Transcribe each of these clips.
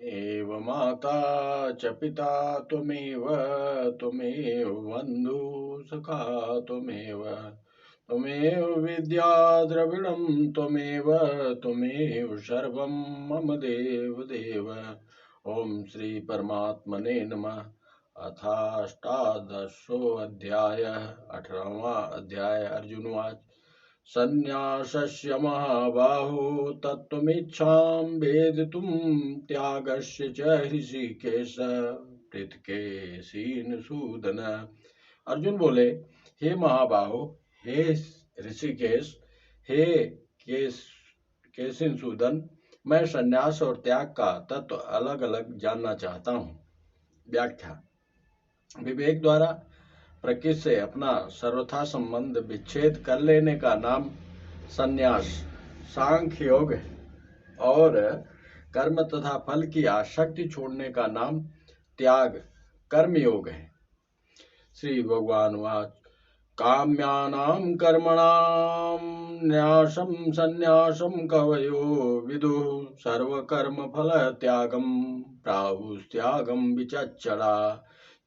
एव माता च पिता त्वमेव, त्वमेव बन्धु सखा त्वमेव, त्वमेव विद्या द्रविणं त्वमेव, त्वमेव सर्वं मम देव देव। ओम श्री परमात्मने नमः। अथाष्टादशोऽध्याय 18वां अध्याय। अर्जुनवाच संन्यासस्य महाबाहो तत्त्वमिच्छां वेदितुं त्यागस्य च ऋषिकेश पृथ्केशीनसूदन। अर्जुन बोले, हे महाबाहो, हे ऋषिकेश, हे केशिनसूदन, मैं संन्यास और त्याग का तत्व अलग अलग जानना चाहता हूँ। व्याख्या। विवेक द्वारा प्रकृति से अपना सर्वथा संबंध विच्छेद कर लेने का नाम संन्यास सांख्य योग है, और कर्म तथा फल की आसक्ति छोड़ने का नाम त्याग कर्म योग है। श्री भगवान वाच काम्यानां कर्मणां न्यासं संन्यासं कवयो विदुः सर्वकर्म फल त्यागं प्राहुस्त्यागं विचक्षणा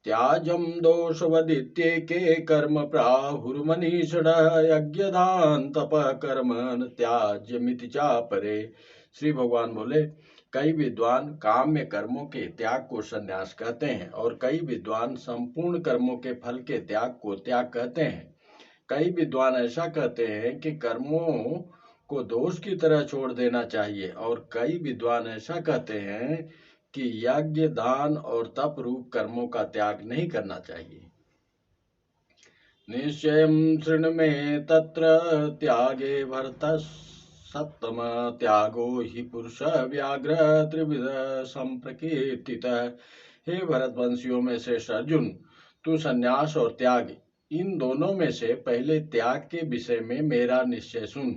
त्याजं दोषवदित्येके कर्म प्राहुर्मनीषिणः यज्ञदान तपः कर्म न त्याज्यमिति चापरे। श्री भगवान बोले, कई विद्वान काम्य कर्मों के त्याग को संन्यास कहते हैं और कई विद्वान संपूर्ण कर्मों के फल के त्याग को त्याग कहते हैं। कई विद्वान ऐसा कहते हैं कि कर्मों को दोष की तरह छोड़ देना चाहिए, और कई विद्वान ऐसा कहते हैं कि यज्ञ दान और तप रूप कर्मों का त्याग नहीं करना चाहिए। निश्चयं शृणु मे तत्र त्यागे भरतः सत्तम त्यागो हि पुरुष व्याघ्र त्रिविध संप्रकीर्तितः। हे भरतवंशियों में से अर्जुन, तू संन्यास और त्याग इन दोनों में से पहले त्याग के विषय में मेरा निश्चय सुन,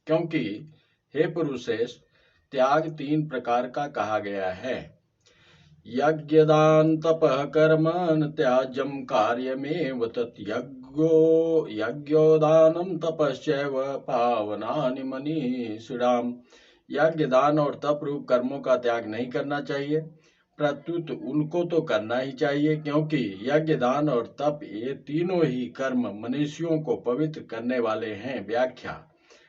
क्योंकि हे पुरुषेश, त्याग 3 प्रकार का कहा गया है। यज्ञदान तपः कर्म न त्याज्यं कार्यमेव तत् यज्ञोदानं तपश्चैव पावनानि मनीषिणाम्। यज्ञ दान और तप रूप कर्मों का त्याग नहीं करना चाहिए, प्रत्युत उनको तो करना ही चाहिए, क्योंकि यज्ञ दान और तप ये तीनों ही कर्म मनुष्यों को पवित्र करने वाले हैं। व्याख्या।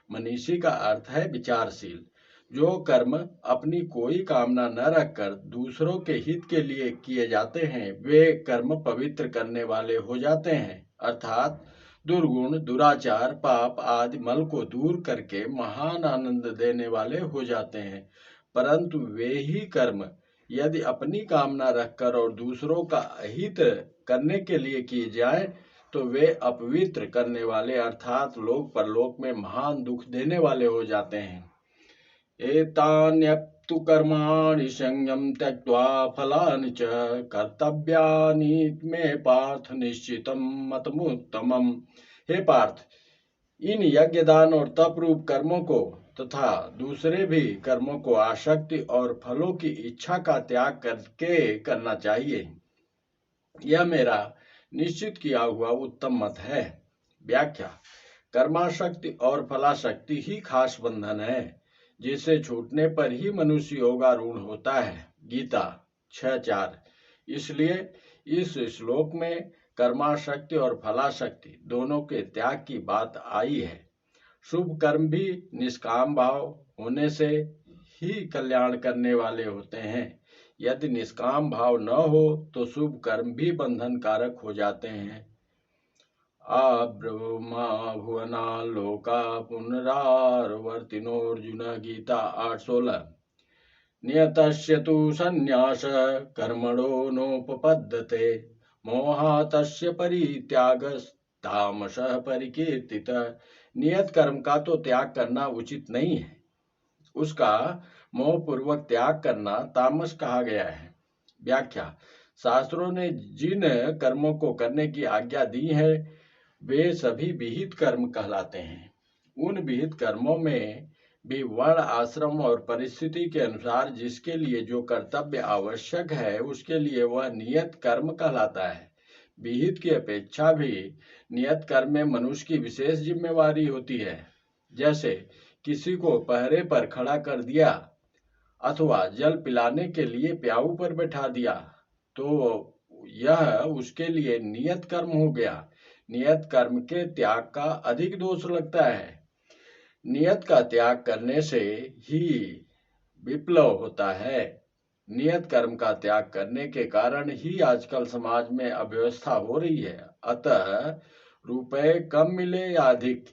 मनीषी का अर्थ है विचारशील। जो कर्म अपनी कोई कामना न रखकर दूसरों के हित के लिए किए जाते हैं, वे कर्म पवित्र करने वाले हो जाते हैं, अर्थात दुर्गुण, दुराचार, पाप आदि मल को दूर करके महान आनंद देने वाले हो जाते हैं। परंतु वे ही कर्म यदि अपनी कामना रखकर और दूसरों का अहित करने के लिए किए जाएं, तो वे अपवित्र करने वाले अर्थात लोक परलोक में महान दुख देने वाले हो जाते हैं। एतान्यप्तु कर्माणि संयम त्यक्त्वा फलानि च कर्तव्यानि मे पार्थ निश्चितं मतमुत्तमम्। हे पार्थ, इन यज्ञ दान और तप रूप कर्मों को तथा दूसरे भी कर्मों को आसक्ति और फलों की इच्छा का त्याग करके करना चाहिए। यह मेरा निश्चित किया हुआ उत्तम मत है। व्याख्या। कर्माशक्ति और फलाशक्ति ही खास बंधन है, जिसे छूटने पर ही मनुष्य योगारूढ़ होता है। गीता 6:4। इसलिए इस श्लोक में कर्माशक्ति और फलाशक्ति दोनों के त्याग की बात आई है। शुभ कर्म भी निष्काम भाव होने से ही कल्याण करने वाले होते हैं। यदि निष्काम भाव न हो तो शुभ कर्म भी बंधन कारक हो जाते हैं। आब्रह्मा भुवना लोका पुनरावर्तिनोऽर्जुन। गीता 8:16। नियतस्य तु संन्यास कर्मणो नोपपद्यते मोहातस्य परित्यागस्तामसः परिकीर्तितः। नियत कर्म का तो त्याग करना उचित नहीं है, उसका मोहपूर्वक त्याग करना तामस कहा गया है। व्याख्या। शास्त्रों ने जिन कर्मों को करने की आज्ञा दी है वे सभी विहित कर्म कहलाते हैं। उन विहित कर्मों में भी वर्ण, आश्रम और परिस्थिति के अनुसार जिसके लिए जो कर्तव्य आवश्यक है उसके लिए वह नियत कर्म कहलाता है। विहित की अपेक्षा भी नियत कर्म में मनुष्य की विशेष जिम्मेवारी होती है। जैसे किसी को पहरे पर खड़ा कर दिया, अथवा जल पिलाने के लिए प्याऊ पर बैठा दिया तो यह उसके लिए नियत कर्म हो गया। नियत कर्म के त्याग का अधिक दोष लगता है। नियत का त्याग करने से ही विप्लव होता है। नियत कर्म का त्याग करने के कारण ही आजकल समाज में अव्यवस्था हो रही है। अतः रुपए कम मिले या अधिक,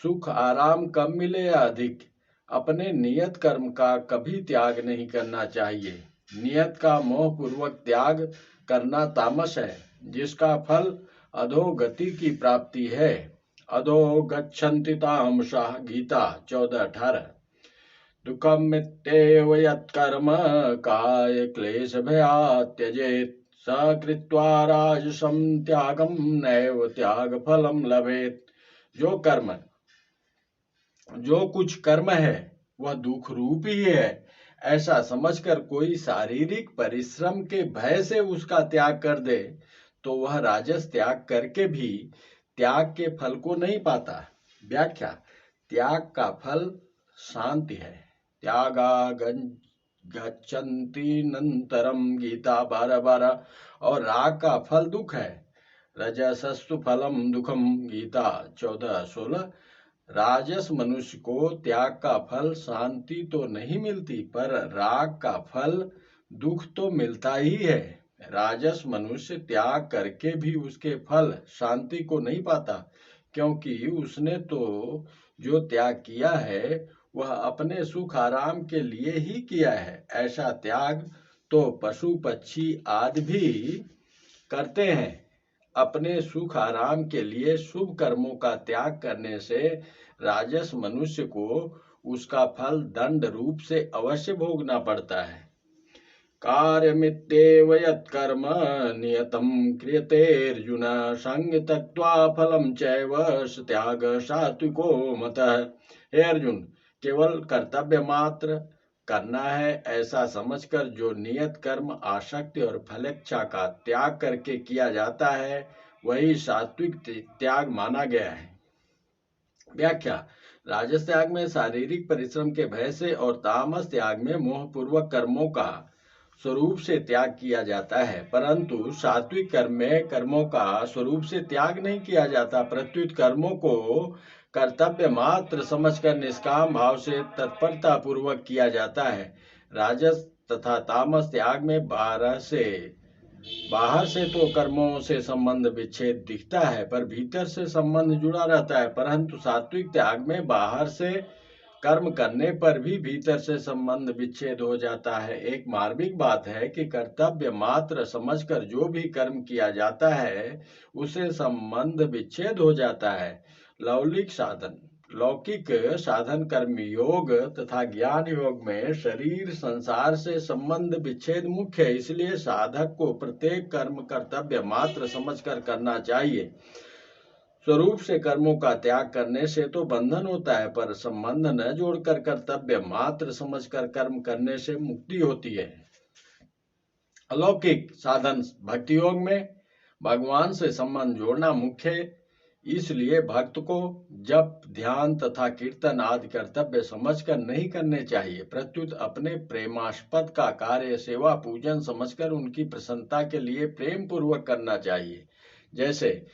सुख आराम कम मिले या अधिक, अपने नियत कर्म का कभी त्याग नहीं करना चाहिए। नियत का मोहपूर्वक त्याग करना तामस है, जिसका फल अधोगति की प्राप्ति है। अधो गच्छन्ति तामसाः, गीता 14:18। दुःखं मित्येव यत्कर्म काय क्लेश भयात् त्यजेत्, स कृत्वा राजसं त्यागं नैव त्याग फलं लभेत्। जो कुछ कर्म है वह दुख रूप ही है, ऐसा समझकर कोई शारीरिक परिश्रम के भय से उसका त्याग कर दे तो वह राजस त्याग करके भी त्याग के फल को नहीं पाता। व्याख्या: त्याग का फल शांति है। त्यागा गच्छन्ति नंतरम, गीता 12:12। और राग का फल दुख है। रजसस्तु फलम दुखम, गीता 14:16। राजस मनुष्य को त्याग का फल शांति तो नहीं मिलती, पर राग का फल दुख तो मिलता ही है। राजस मनुष्य त्याग करके भी उसके फल शांति को नहीं पाता, क्योंकि उसने तो जो त्याग किया है वह अपने सुख आराम के लिए ही किया है। ऐसा त्याग तो पशु पक्षी आदि भी करते हैं। अपने सुख आराम के लिए शुभ कर्मों का त्याग करने से राजस मनुष्य को उसका फल दंड रूप से अवश्य भोगना पड़ता है। कार्यमित्येव यत्कर्म नियतं क्रियते अर्जुन, संग त्यक्त्वा फलं चैव त्याग सात्विको मतः। हे अर्जुन, केवल कर्तव्य मात्र करना है ऐसा समझकर जो नियत कर्म आसक्ति और फलेच्छा का त्याग करके किया जाता है वही सात्विक त्याग माना गया है। व्याख्या: राजस त्याग में शारीरिक परिश्रम के भय से और तामस त्याग में मोहपूर्वक कर्मों का स्वरूप से त्याग किया जाता है, परंतु सात्विक कर्म में कर्मों का स्वरूप से त्याग नहीं किया जाता, प्रत्युत कर्मों को कर्तव्य मात्र समझकर निष्काम भाव से तत्परता पूर्वक किया जाता है। राजस तथा तामस त्याग में बाहर से तो कर्मों से संबंध विच्छेद दिखता है, पर भीतर से संबंध जुड़ा रहता है। परंतु सात्विक त्याग में बाहर से कर्म करने पर भी भीतर से संबंध विच्छेद हो जाता है। एक मार्मिक बात है कि कर्तव्य मात्र समझकर जो भी कर्म किया जाता है उसे संबंध विच्छेद हो जाता है। लौकिक साधन कर्म योग तथा ज्ञान योग में शरीर संसार से संबंध विच्छेद मुख्य है, इसलिए साधक को प्रत्येक कर्म कर्तव्य मात्र समझकर करना चाहिए। स्वरूप से कर्मों का त्याग करने से तो बंधन होता है, पर संबंध न जोड़कर कर्तव्य मात्र समझकर कर्म करने से मुक्ति होती है। अलौकिक साधन भक्ति योग में भगवान से संबंध जोड़ना मुख्य है, इसलिए भक्त को जप ध्यान तथा कीर्तन आदि कर्तव्य समझकर नहीं करने चाहिए, प्रत्युत अपने प्रेमास्पद का कार्य सेवा पूजन समझकर उनकी प्रसन्नता के लिए प्रेम पूर्वक करना चाहिए। जैसे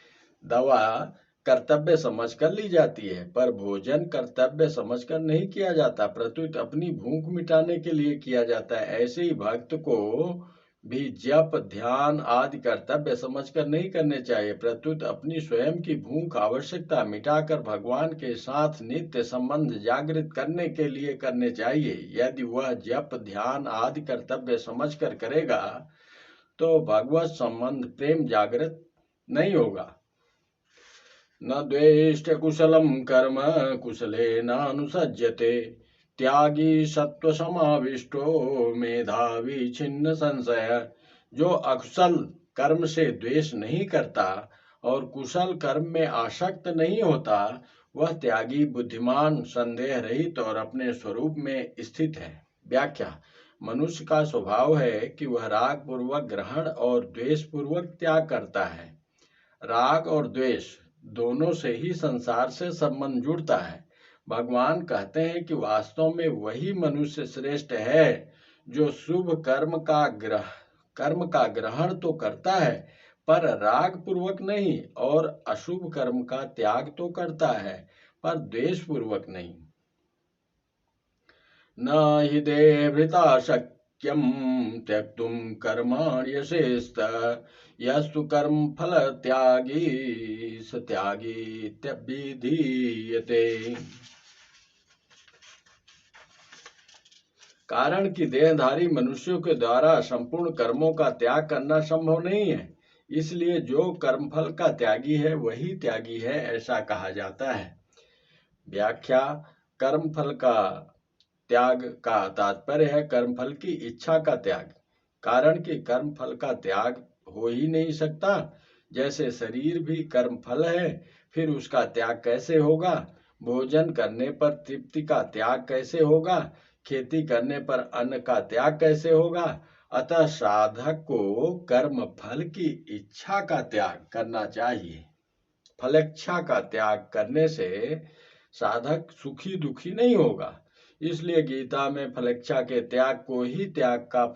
दवा कर्तव्य समझकर ली जाती है, पर भोजन कर्तव्य समझकर नहीं किया जाता, प्रत्युत अपनी भूख मिटाने के लिए किया जाता है। ऐसे ही भक्त को भी जप ध्यान आदि कर्तव्य समझकर नहीं करने चाहिए, प्रत्युत अपनी स्वयं की भूख आवश्यकता मिटाकर भगवान के साथ नित्य संबंध जागृत करने के लिए करने चाहिए। यदि वह जप ध्यान आदि कर्तव्य समझकर करेगा तो भगवत संबंध प्रेम जागृत नहीं होगा। न द्वेष्ट कुशलम कर्म कुशलेनानुसज्यते, त्यागी सत्व समाविष्टो मेधावी छिन्न संशय। जो अकुशल कर्म से द्वेष नहीं करता और कुशल कर्म में आसक्त नहीं होता वह त्यागी बुद्धिमान संदेह रहित और अपने स्वरूप में स्थित है। व्याख्या: मनुष्य का स्वभाव है कि वह राग पूर्वक ग्रहण और द्वेष पूर्वक त्याग करता है। राग और द्वेष दोनों से ही संसार से संबंध जुड़ता है, भगवान कहते हैं कि वास्तव में वही मनुष्य श्रेष्ठ है जो शुभ कर्म का ग्रहण तो करता है पर राग पूर्वक नहीं, और अशुभ कर्म का त्याग तो करता है पर द्वेष पूर्वक नहीं। न हि देहभृता शक्यं त्यक्तुं कर्माण्यशेषत यस्तु कर्म फल त्यागी स त्यागी त्यभिधीयते। कारण कि देहधारी मनुष्यों के द्वारा संपूर्ण कर्मों का त्याग करना संभव नहीं है, इसलिए जो कर्मफल का त्यागी है वही त्यागी है, ऐसा कहा जाता है। व्याख्या। कर्मफल का त्याग का तात्पर्य है कर्मफल की इच्छा का त्याग। कारण कि कर्मफल का त्याग हो ही नहीं सकता। जैसे शरीर भी कर्मफल है, फिर उसका त्याग कैसे होगा? भोजन करने पर तृप्ति का त्याग कैसे होगा? खेती करने पर अन्न का त्याग कैसे होगा? अतः साधक को कर्म फल की इच्छा का त्याग करना चाहिए। फलेच्छा का त्याग करने से साधक सुखी दुखी नहीं होगा। इसलिए गीता में फलेच्छा के त्याग को ही त्याग का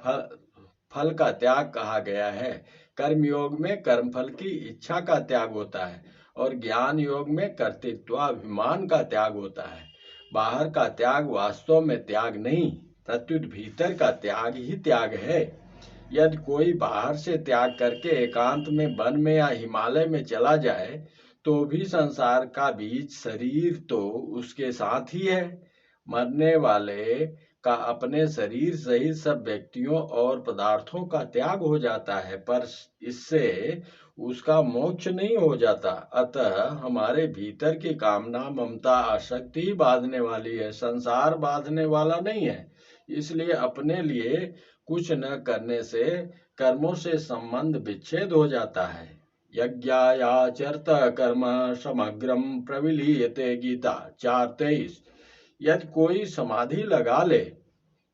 फल का त्याग कहा गया है। कर्म योग में कर्मफल की इच्छा का त्याग होता है और ज्ञान योग में कर्तृत्वाभिमान का त्याग होता है। बाहर का त्याग वास्तव में त्याग नहीं, प्रत्युत भीतर का त्याग ही त्याग है। यदि कोई बाहर से त्याग करके एकांत में वन में या हिमालय में चला जाए तो भी संसार का बीज शरीर तो उसके साथ ही है। मरने वाले का अपने शरीर सहित सब व्यक्तियों और पदार्थों का त्याग हो जाता है, पर इससे उसका मोक्ष नहीं हो जाता। अतः हमारे भीतर की कामना ममता आसक्ति ही बांधने वाली है, संसार बांधने वाला नहीं है। इसलिए अपने लिए कुछ न करने से कर्मों से संबंध विच्छेद हो जाता है। यज्ञायाचरत कर्म समग्रम प्रविलीयते, गीता 4:23। यदि कोई समाधि लगा ले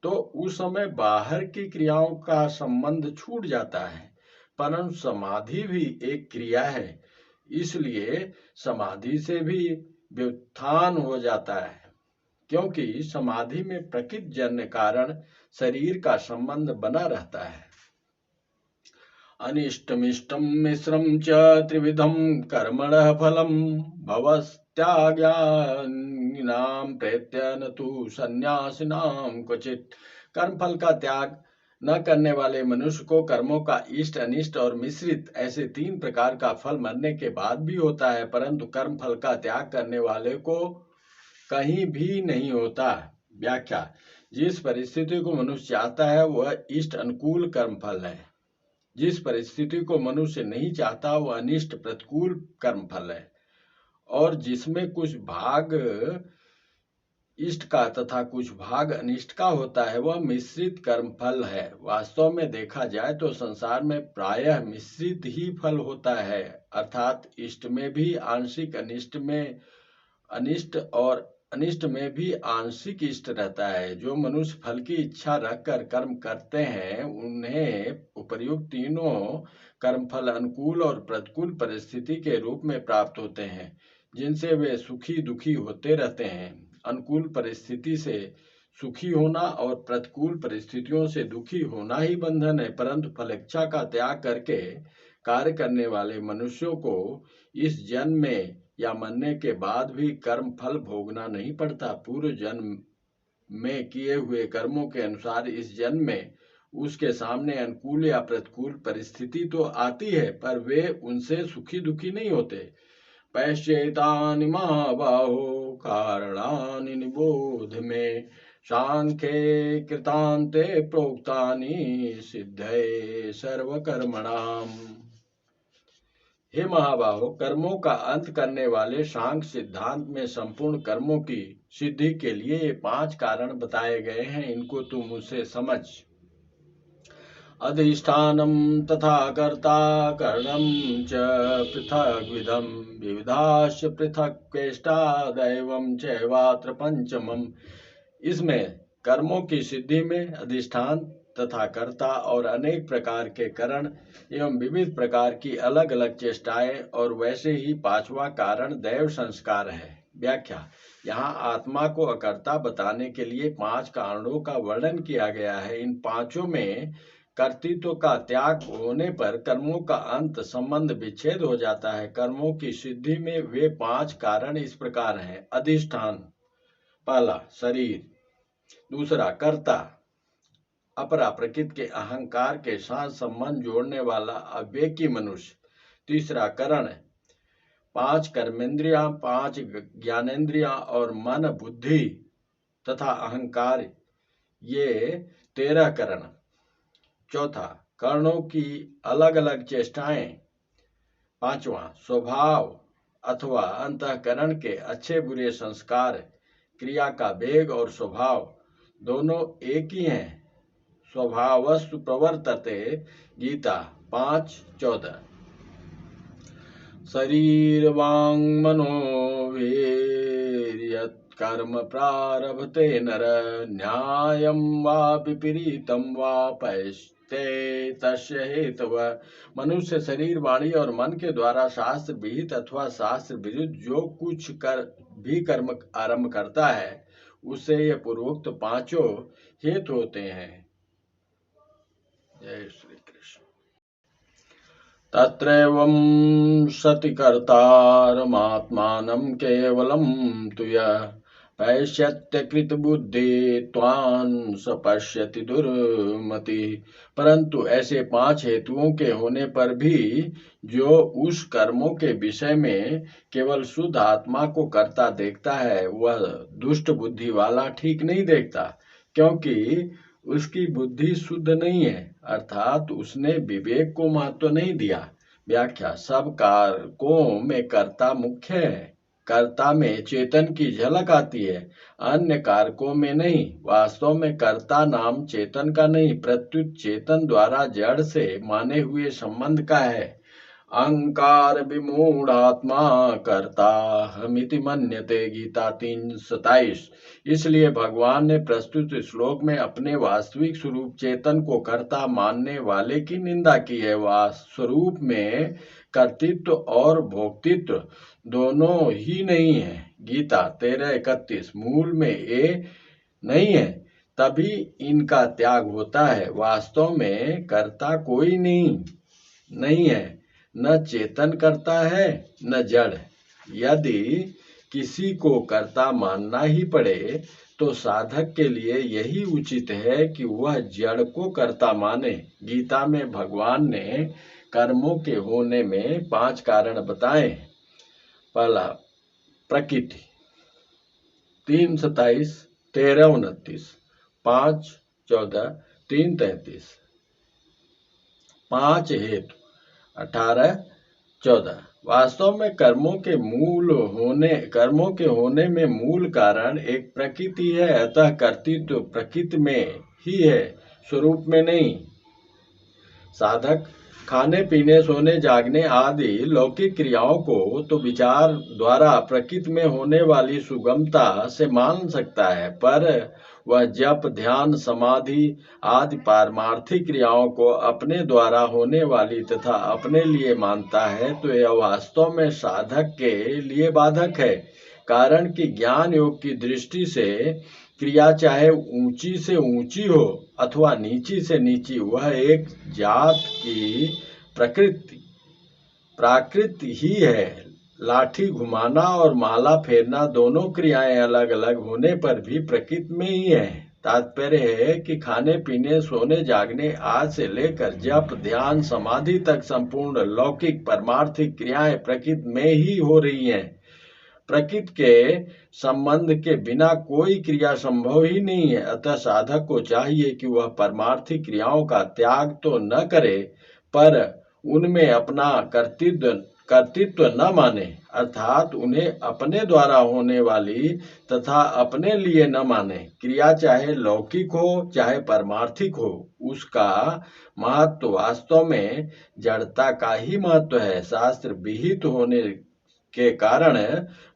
तो उस समय बाहर की क्रियाओं का संबंध छूट जाता है, परंतु समाधि भी एक क्रिया है, इसलिए समाधि से भी व्युत्थान हो जाता है, क्योंकि समाधि में प्रकृति जन्य कारण शरीर का संबंध बना रहता है। अनिष्टमिष्टं मिश्रं च त्रिविधं कर्मणः फलं भवत्याज्ञानिनां प्रेत्य न तु सन्यासिनां क्वचित्। कर्मफल का त्याग न करने वाले मनुष्य को कर्मों का इष्ट अनिष्ट और मिश्रित ऐसे 3 प्रकार का फल मरने के बाद भी होता है, परंतु कर्मफल का त्याग करने वाले को कहीं भी नहीं होता। व्याख्या। जिस परिस्थिति को मनुष्य चाहता है वह इष्ट अनुकूल कर्मफल है, जिस परिस्थिति को मनुष्य नहीं चाहता वह अनिष्ट प्रतिकूल कर्मफल है, और जिसमें कुछ भाग इष्ट का तथा कुछ भाग अनिष्ट का होता है वह मिश्रित कर्मफल है। वास्तव में देखा जाए तो संसार में प्रायः मिश्रित ही फल होता है, अर्थात इष्ट में भी आंशिक अनिष्ट में भी आंशिक इष्ट रहता है। जो मनुष्य फल की इच्छा रखकर कर्म करते हैं उन्हें उपर्युक्त तीनों कर्मफल अनुकूल और प्रतिकूल परिस्थिति के रूप में प्राप्त होते हैं, जिनसे वे सुखी दुखी होते रहते हैं। अनुकूल परिस्थिति से सुखी होना और प्रतिकूल परिस्थितियों से दुखी होना ही बंधन है, परंतु फलेच्छा का त्याग करके कार्य करने वाले मनुष्यों को इस जन्म में या मरने के बाद भी कर्म फल भोगना नहीं पड़ता। पूर्व जन्म में किए हुए कर्मों के अनुसार इस जन्म में उसके सामने अनुकूल या प्रतिकूल परिस्थिति तो आती है, पर वे उनसे सुखी दुखी नहीं होते। पैश्चेतानि महाबाहो कारणानि निबोध में, सांख्ये कृतान्ते प्रोक्तानि सिद्धये सर्वकर्मणाम। हे महाबाहो, कर्मों का अंत करने वाले सांख्य सिद्धांत में संपूर्ण कर्मों की सिद्धि के लिए ये 5 कारण बताए गए हैं, इनको तू मुझसे समझ। अधिष्ठानं तथा कर्ता करणं च पृथग्विधं विविधाश्च पृथक्वेष्टा दैवं चैवात्र पंचमम्। इसमें कर्मों की सिद्धि में अधिष्ठान तथा कर्ता और अनेक प्रकार के करण एवं विविध प्रकार की अलग अलग चेष्टाएं और वैसे ही 5वां कारण दैव संस्कार है। व्याख्या, यहाँ आत्मा को अकर्ता बताने के लिए 5 कारणों का वर्णन किया गया है। इन पांचों में कर्तृत्व का त्याग होने पर कर्मों का अंत संबंध विच्छेद हो जाता है। कर्मों की सिद्धि में वे 5 कारण इस प्रकार हैं। अधिष्ठान, पहला शरीर, दूसरा कर्ता, अपरा प्रकृति के अहंकार के साथ संबंध जोड़ने वाला अविवेकी मनुष्य, तीसरा करण, 5 कर्मेंद्रियां, 5 ज्ञानेंद्रियां और मन, बुद्धि तथा अहंकार, ये 13 करण, चौथा कर्णों की अलग अलग चेष्टाएं, पांचवा स्वभाव अथवा अंतःकरण के अच्छे बुरे संस्कार, क्रिया का वेग और स्वभाव दोनों एक ही हैं। स्वभावस्तु प्रवर्तते, गीता 5:14। शरीर वांग मनो वीर्यत् कर्म प्रारभते नर, न्यायं वा विपरीतं वा पश्यते तस्य हेतवः। मनुष्य शरीर, वाणी और मन के द्वारा शास्त्र विहित अथवा शास्त्र विरुद्ध जो कुछ कर्म आरंभ करता है, उससे ये पूर्वोक्त पांचों हेतु होते हैं। जय श्री कृष्ण। तत्रैवं सति कर्तारमात्मानं केवलं तु यः पश्यत्यकृतबुद्धित्वान् स पश्यति दुर्मतिः। परंतु ऐसे 5 हेतुओं के होने पर भी जो उस कर्मों के विषय में केवल शुद्ध आत्मा को करता देखता है, वह दुष्ट बुद्धि वाला ठीक नहीं देखता, क्योंकि उसकी बुद्धि शुद्ध नहीं है, अर्थात उसने विवेक को महत्व नहीं दिया। व्याख्या, सब कारकों में कर्ता मुख्य है। कर्ता में चेतन की झलक आती है, अन्य कारकों में नहीं। वास्तव में कर्ता नाम चेतन का नहीं, प्रत्युत चेतन द्वारा जड़ से माने हुए संबंध का है। अहंकार विमूढ़ात्मा कर्ता हमिति मन्यते, गीता 3:27। इसलिए भगवान ने प्रस्तुत श्लोक में अपने वास्तविक स्वरूप चेतन को कर्ता मानने वाले की निंदा की है। स्वरूप में कर्तृत्व और भोक्तृत्व दोनों ही नहीं है। गीता 13:31। मूल में ये नहीं है, तभी इनका त्याग होता है। वास्तव में कर्ता कोई नहीं है, न चेतन करता है न जड़। यदि किसी को कर्ता मानना ही पड़े तो साधक के लिए यही उचित है कि वह जड़ को कर्ता माने। गीता में भगवान ने कर्मों के होने में 5 कारण बताए। पहला प्रकृति 3:27, 13:29, 5:14, 3:33। 5 हेतु 18:14। वास्तव में कर्मों के होने में मूल कारण एक प्रकृति है, अतः कर्तृत्व प्रकृति में ही है, स्वरूप में नहीं। साधक खाने पीने, सोने जागने आदि लौकिक क्रियाओं को तो विचार द्वारा प्रकृति में होने वाली सुगमता से मान सकता है, पर वह जप, ध्यान, समाधि आदि पारमार्थिक क्रियाओं को अपने द्वारा होने वाली तथा अपने लिए मानता है तो यह वास्तव में साधक के लिए बाधक है। कारण कि ज्ञान योग की दृष्टि से क्रिया चाहे ऊंची से ऊंची हो अथवा नीची से नीची, वह एक जात की प्राकृति ही है। लाठी घुमाना और माला फेरना दोनों क्रियाएं अलग अलग होने पर भी प्रकृति में ही है। तात्पर्य है कि खाने पीने, सोने जागने आदि से लेकर जप, ध्यान, समाधि तक संपूर्ण लौकिक परमार्थिक क्रियाएं प्रकृति में ही हो रही हैं। प्रकृति के संबंध के बिना कोई क्रिया संभव ही नहीं है। अतः साधक को चाहिए कि वह परमार्थिक क्रियाओं का त्याग तो न करे, पर उनमें अपना कर्तृत्व न माने, अर्थात उन्हें अपने द्वारा होने वाली तथा अपने लिए न माने। क्रिया चाहे लौकिक हो चाहे परमार्थिक हो, उसका महत्व वास्तव में जड़ता का ही महत्व है। शास्त्र विहित होने के कारण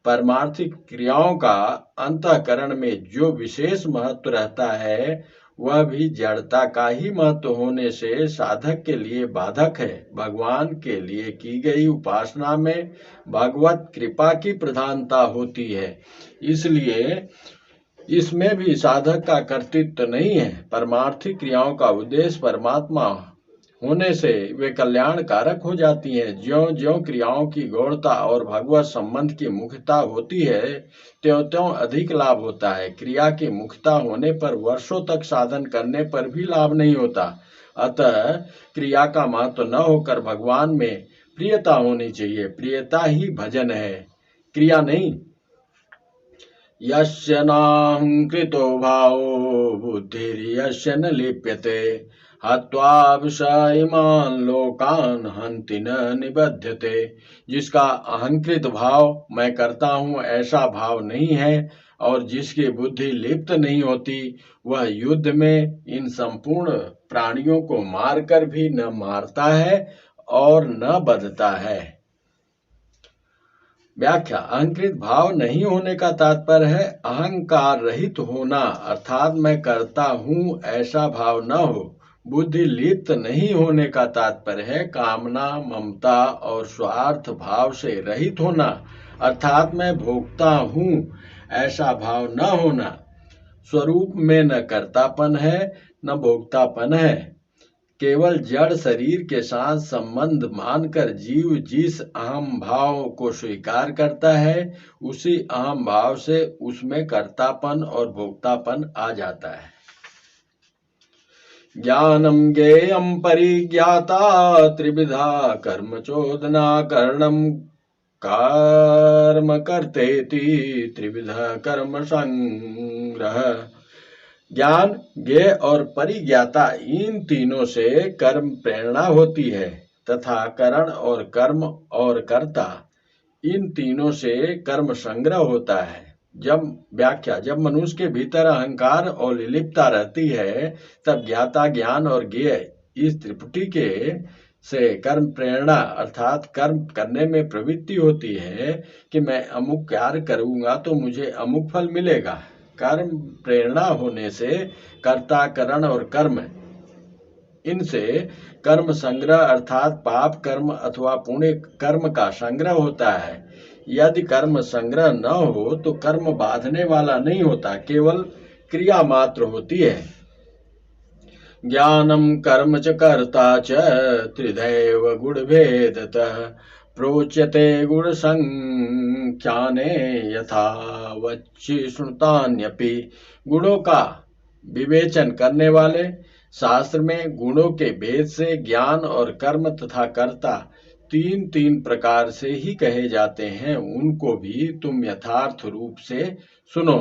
परमार्थिक क्रियाओं का अंतःकरण में जो विशेष महत्व रहता है, वह भी जड़ता का ही महत्व होने से साधक के लिए बाधक है। भगवान के लिए की गई उपासना में भगवत कृपा की प्रधानता होती है, इसलिए इसमें भी साधक का कर्तृत्व नहीं है। परमार्थिक क्रियाओं का उद्देश्य परमात्मा होने से वे कल्याण कारक हो जाती हैं। ज्यों ज्यों क्रियाओं की गौणता और भगवत संबंध की मुख्यता होती है, त्यों त्यों अधिक लाभ होता है। क्रिया की मुख्यता होने पर वर्षों तक साधन करने पर भी लाभ नहीं होता। अतः क्रिया का महत्व न होकर भगवान में प्रियता होनी चाहिए। प्रियता ही भजन है, क्रिया नहीं। यस्य नाहंकृतो भावो बुद्धिर्यस्य न लिप्यते हत्वा विषयिमान् लोकान् हन्ति न निबध्यते। जिसका अहंकृत भाव मैं करता हूँ ऐसा भाव नहीं है और जिसकी बुद्धि लिप्त नहीं होती, वह युद्ध में इन संपूर्ण प्राणियों को मारकर भी न मारता है और न बधता है। व्याख्या। अहंकृत भाव नहीं होने का तात्पर्य है अहंकार रहित होना, अर्थात मैं करता हूँ ऐसा भाव न हो। बुद्धि लिप्त नहीं होने का तात्पर्य है कामना, ममता और स्वार्थ भाव से रहित होना, अर्थात मैं भोगता हूँ ऐसा भाव न होना। स्वरूप में न कर्तापन है न भोक्तापन है। केवल जड़ शरीर के साथ संबंध मानकर जीव जिस अहम भाव को स्वीकार करता है, उसी अहम भाव से उसमें कर्तापन और भोक्तापन आ जाता है। ज्ञानम ज्ञेयम परिज्ञाता त्रिविधा कर्म चोदना कर्णम कर्म कर्तेति त्रिविधा कर्म संग्रह। ज्ञान, ज्ञेय और परिज्ञाता, इन तीनों से कर्म प्रेरणा होती है तथा करण और कर्म और कर्ता, इन तीनों से कर्म संग्रह होता है। जब मनुष्य के भीतर अहंकार और लिप्तता रहती है, तब ज्ञाता, ज्ञान और ज्ञेय इस त्रिपुटी के से कर्म प्रेरणा अर्थात कर्म करने में प्रवृत्ति होती है कि मैं अमुक कार्य करूंगा तो मुझे अमुक फल मिलेगा। कर्म प्रेरणा होने से कर्ता, करण और कर्म, इनसे कर्म संग्रह अर्थात पाप कर्म अथवा पुण्य कर्म का संग्रह होता है। यदि कर्म संग्रह न हो तो कर्म बांधने वाला नहीं होता, केवल क्रिया मात्र होती है। ज्ञानम कर्म च कर्ता च त्रिदैव गुणभेदतः प्रोच्यते गुण संख्याने यथा वच्चिष्णुतान्यपि। गुणों का विवेचन करने वाले शास्त्र में गुणों के भेद से ज्ञान और कर्म तथा कर्ता तीन तीन प्रकार से ही कहे जाते हैं, उनको भी तुम यथार्थ रूप से सुनो।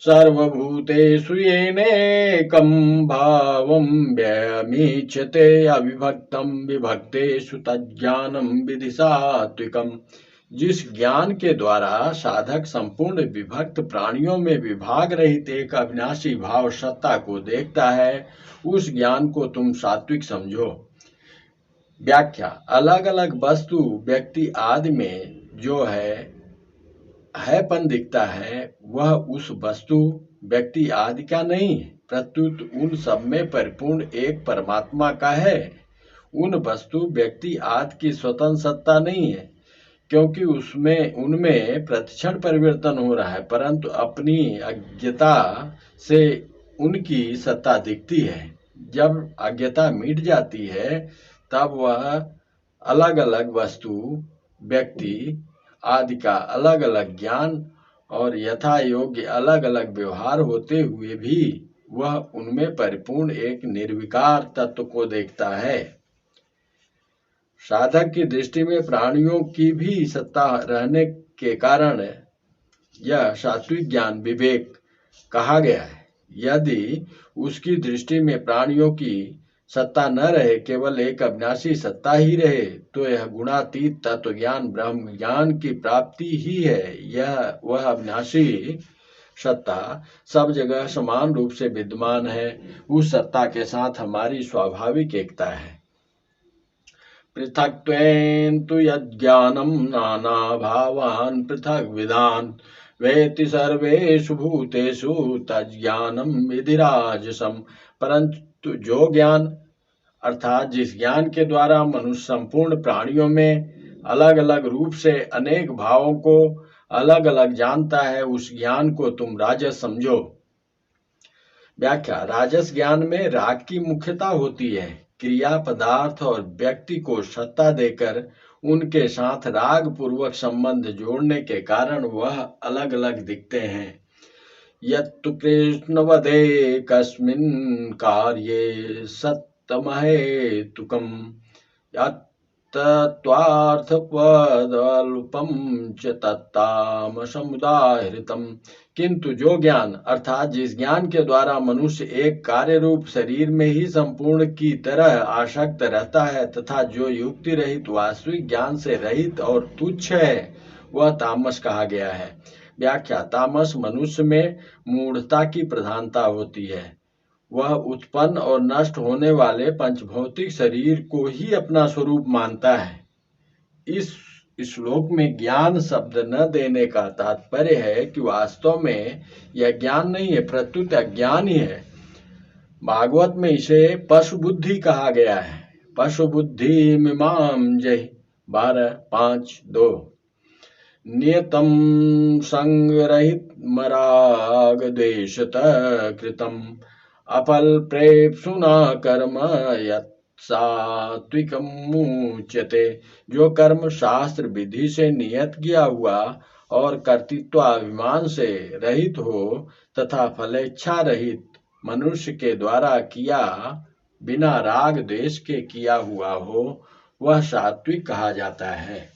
सर्वभूतेषु येनेकं भावं व्यमीच्यते अविभक्तं विभक्तेषु तज्ज्ञानं विधि सात्विकम्। जिस ज्ञान के द्वारा साधक संपूर्ण विभक्त प्राणियों में विभाग रहित एक अविनाशी भाव सत्ता को देखता है, उस ज्ञान को तुम सात्विक समझो। व्याख्या। अलग अलग वस्तु, व्यक्ति आदि में जो हैपन दिखता है, वह उस वस्तु, व्यक्ति आदि का नहीं है, प्रत्युत उन सब में परिपूर्ण एक परमात्मा का है। उन वस्तु, व्यक्ति आदि की स्वतंत्र सत्ता नहीं है, क्योंकि उनमें प्रतिक्षण परिवर्तन हो रहा है, परंतु अपनी अज्ञता से उनकी सत्ता दिखती है। जब अज्ञता मिट जाती है, तब वह अलग अलग वस्तु, व्यक्ति आदि का अलग अलग ज्ञान और यथा योग्य अलग अलग व्यवहार होते हुए भी वह उनमें परिपूर्ण एक निर्विकार तत्व को देखता है। साधक की दृष्टि में प्राणियों की भी सत्ता रहने के कारण यह सात्विक ज्ञान विवेक कहा गया है। यदि उसकी दृष्टि में प्राणियों की सत्ता न रहे, केवल एक अविनाशी सत्ता ही रहे, तो यह गुणातीत तत्व ज्ञान ब्रह्म ज्ञान की प्राप्ति ही है। वह अविनाशी सत्ता सब जगह समान रूप से विद्यमान है। उस सत्ता के साथ हमारी स्वाभाविक एकता है। पृथक्त्वेन तु यज्ञानम नाना भावान पृथक विधान वेत्ति सर्वेषु भूतेषु तज्ज्ञानम विधि राजसम। परंतु जो ज्ञान अर्थात जिस ज्ञान के द्वारा मनुष्य संपूर्ण प्राणियों में अलग अलग रूप से अनेक भावों को अलग अलग जानता है, उस ज्ञान को तुम राजस समझो। व्याख्या। राजस ज्ञान में राग की मुख्यता होती है। क्रिया, पदार्थ और व्यक्ति को सत्ता देकर उनके साथ राग पूर्वक संबंध जोड़ने के कारण वह अलग अलग दिखते हैं। यत्तु कृष्णवदे कस्मिन् कार्ये सत्तमहेतुकम् तत्त्वार्थपदल्पं च तत्तामसमुदाहृतम्। किंतु जो ज्ञान अर्थात जिस ज्ञान के द्वारा मनुष्य एक कार्य रूप शरीर में ही संपूर्ण की तरह आसक्त रहता है तथा जो युक्ति रहित वास्तविक ज्ञान से रहित और तुच्छ है, वह तामस कहा गया है। व्याख्या। तामस मनुष्य में मूढ़ता की प्रधानता होती है। वह उत्पन्न और नष्ट होने वाले पंचभौतिक शरीर को ही अपना स्वरूप मानता है। इस श्लोक में ज्ञान शब्द न देने का तात्पर्य है कि वास्तव में यह ज्ञान नहीं है, प्रत्युत अज्ञान ही है। भागवत में इसे पशु बुद्धि कहा गया है। पशु बुद्धि मिमाम जय 12:5-2। नियतम संग्रहित मराग द्वेषत कृतम अफल प्रेप्सुना कर्म यत् सात्विकमुच्यते। जो कर्म शास्त्र विधि से नियत किया हुआ और कर्तृत्वाभिमान से रहित हो तथा फलेच्छा रहित मनुष्य के द्वारा किया बिना राग द्वेष के किया हुआ हो, वह सात्विक कहा जाता है।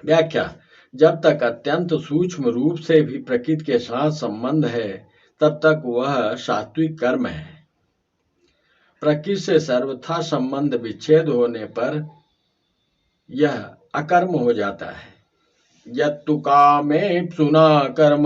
व्याख्या। जब तक अत्यंत सूक्ष्म रूप से भी प्रकृति के साथ संबंध है, तब तक वह सात्विक कर्म है। प्रकृति से सर्वथा संबंध विच्छेद होने पर यह अकर्म हो जाता है। यत्तु कामेप्सुना कर्म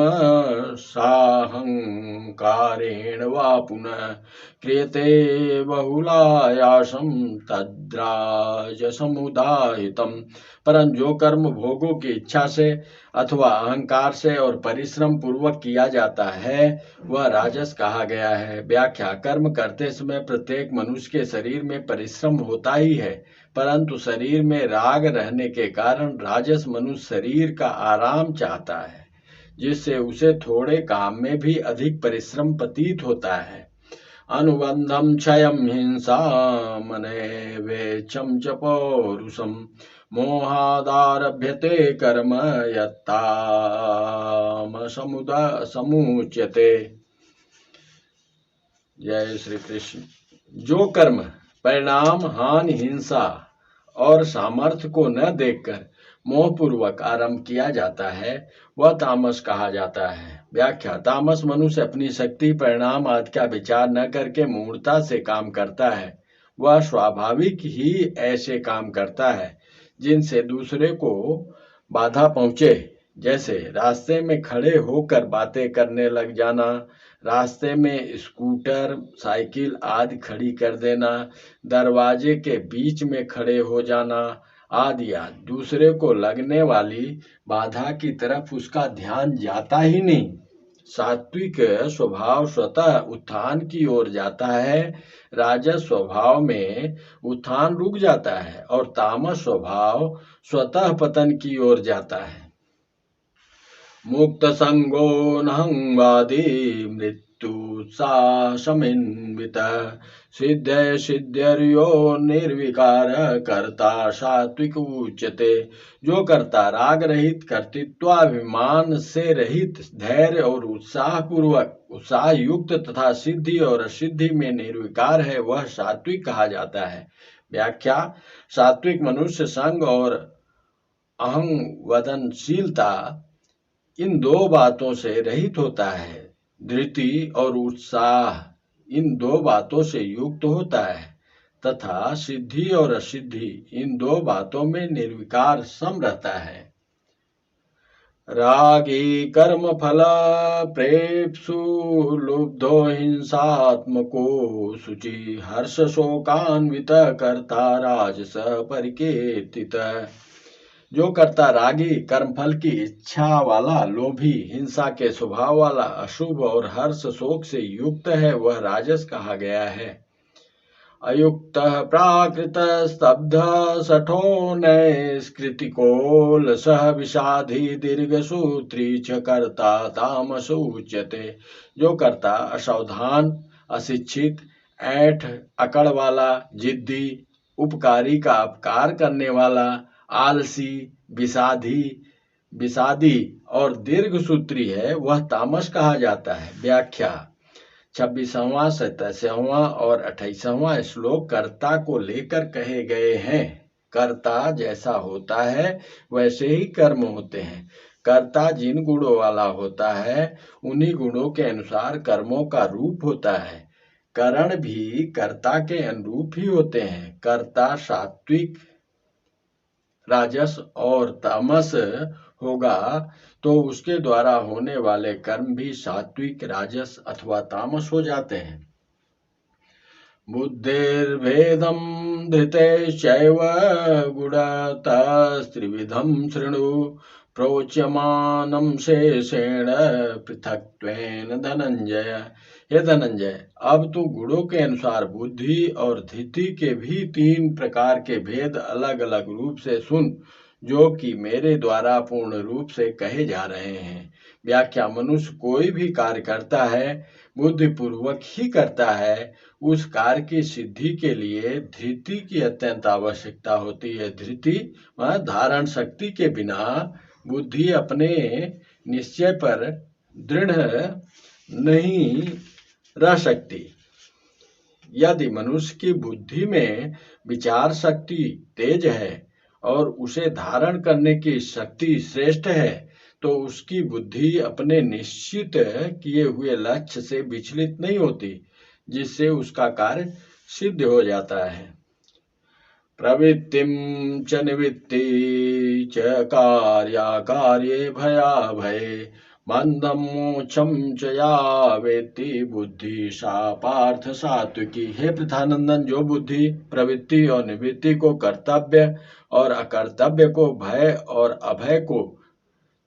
साहंकारेण वा पुनः क्रियते बहुलायासं तद्राजसमुदाहितम्। परंतु जो कर्म भोगों की इच्छा से अथवा अहंकार से और परिश्रम पूर्वक किया जाता है, वह राजस कहा गया है। व्याख्या। कर्म करते समय प्रत्येक मनुष्य के शरीर में परिश्रम होता ही है, परंतु शरीर में राग रहने के कारण राजस मनुष्य शरीर का आराम चाहता है, जिससे उसे थोड़े काम में भी अधिक परिश्रम प्रतीत होता है। अनुबंधम क्षयम हिंसा मने वेचम च पौरुषम मोहादारभ्यते कर्म यत्तामसमुच्यते। जय श्री कृष्ण। जो कर्म परिणाम, हानि, हिंसा और सामर्थ्य को न देखकर मोहपूर्वक आरंभ किया जाता है, वह तामस कहा जाता है। व्याख्या। तामस मनुष्य अपनी शक्ति, परिणाम आदि का विचार न करके मूढ़ता से काम करता है। वह स्वाभाविक ही ऐसे काम करता है जिनसे दूसरे को बाधा पहुंचे, जैसे रास्ते में खड़े होकर बातें करने लग जाना, रास्ते में स्कूटर, साइकिल आदि खड़ी कर देना, दरवाजे के बीच में खड़े हो जाना आदि आदि। दूसरे को लगने वाली बाधा की तरफ उसका ध्यान जाता ही नहीं। सात्विक स्वभाव स्वतः उत्थान की ओर जाता है, राजस स्वभाव में उत्थान रुक जाता है और तामस स्वभाव स्वतः पतन की ओर जाता है। मुक्त संगो नहंवादी मृत्युत्साहसमिन्वित सिद्ध सिद्ध्यर्यो निर्विकार कर्ता सात्विक उच्यते। जो कर्ता राग रहित, कर्तृत्वाभिमान से रहित, धैर्य और उत्साह युक्त तथा सिद्धि और असिद्धि में निर्विकार है, वह सात्विक कहा जाता है। व्याख्या। सात्विक मनुष्य संग और अहंवदनशीलता इन दो बातों से रहित होता है। धृति और उत्साह इन दो बातों से युक्त होता है तथा सिद्धि और असिद्धि इन दो बातों में निर्विकार सम रहता है। रागी कर्म फल प्रेप्सु लुब्धो हिंसात्मको शुचि हर्ष शोकान्वित कर्ता राजस परिकीर्तित। जो कर्ता रागी, कर्मफल की इच्छा वाला, लोभी, हिंसा के स्वभाव वाला, अशुभ और हर्ष शोक से युक्त है, वह राजस कहा गया है। अयुक्त प्राकृत स्तब्ध सठो नैष्कृतिकोल सह विषाधी दीर्घ सूत्री च कर्ता तामस उच्यते। जो कर्ता असावधान, अशिक्षित, ऐठ अकड़ वाला, जिद्दी, उपकारी का अपकार करने वाला, आलसी, विषादी और दीर्घ सूत्री है, वह तामस कहा जाता है। व्याख्या 26वां, 27वां और 28वां श्लोक कर्ता को लेकर कहे गए हैं। कर्ता जैसा होता है वैसे ही कर्म होते हैं। कर्ता जिन गुणों वाला होता है उन्हीं गुणों के अनुसार कर्मों का रूप होता है। करण भी कर्ता के अनुरूप ही होते हैं। कर्ता सात्विक, राजस और तामस होगा तो उसके द्वारा होने वाले कर्म भी सात्विक, राजस अथवा तामस हो जाते हैं। बुद्धिर्भेदं धृतेश्चैव गुणतस्त्रिविधं शृणु प्रोच्यमानं शेषेण पृथक्त्वेन धनंजय। हे धनंजय, अब तू गुणों के अनुसार बुद्धि और धृति के भी 3 प्रकार के भेद अलग अलग रूप से सुन, जो कि मेरे द्वारा पूर्ण रूप से कहे जा रहे हैं। व्याख्या: मनुष्य कोई भी कार्य करता है बुद्धि पूर्वक ही करता है। उस कार्य की सिद्धि के लिए धृति की अत्यंत आवश्यकता होती है। धृति धारण शक्ति के बिना बुद्धि अपने निश्चय पर दृढ़ नहीं रह सकती। यदि मनुष्य की बुद्धि में विचार शक्ति तेज है और उसे धारण करने की शक्ति श्रेष्ठ है तो उसकी बुद्धि अपने निश्चित किए हुए लक्ष्य से विचलित नहीं होती, जिससे उसका कार्य सिद्ध हो जाता है। प्रवृत्तिं च निवृत्ति च कार्याकार्ये भयाभये मंदं मोक्षं च या वेत्ति बुद्धि सा पार्थ सात्विकी। हे पृथानंदन, जो बुद्धि प्रवृत्ति और निवृत्ति को, कर्तव्य और अकर्तव्य को, भय और अभय को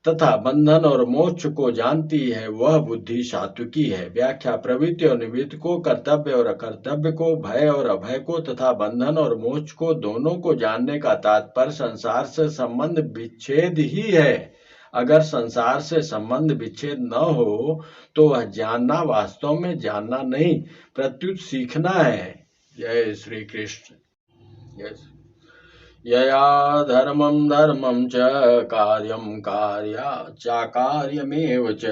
तथा बंधन और मोक्ष को जानती है, वह बुद्धि सात्विकी है। व्याख्या: प्रवृत्ति और निवृत्ति को, कर्तव्य और अकर्तव्य को, भय और अभय को तथा बंधन और मोक्ष को, दोनों को जानने का तात्पर्य संसार से संबंध विच्छेद ही है। अगर संसार से संबंध विच्छेद न हो तो वह जानना वास्तव में जानना नहीं, प्रत्युत सीखना है। जय श्री कृष्ण। यया धर्मं धर्मं च कार्यं चाकार्यमेव च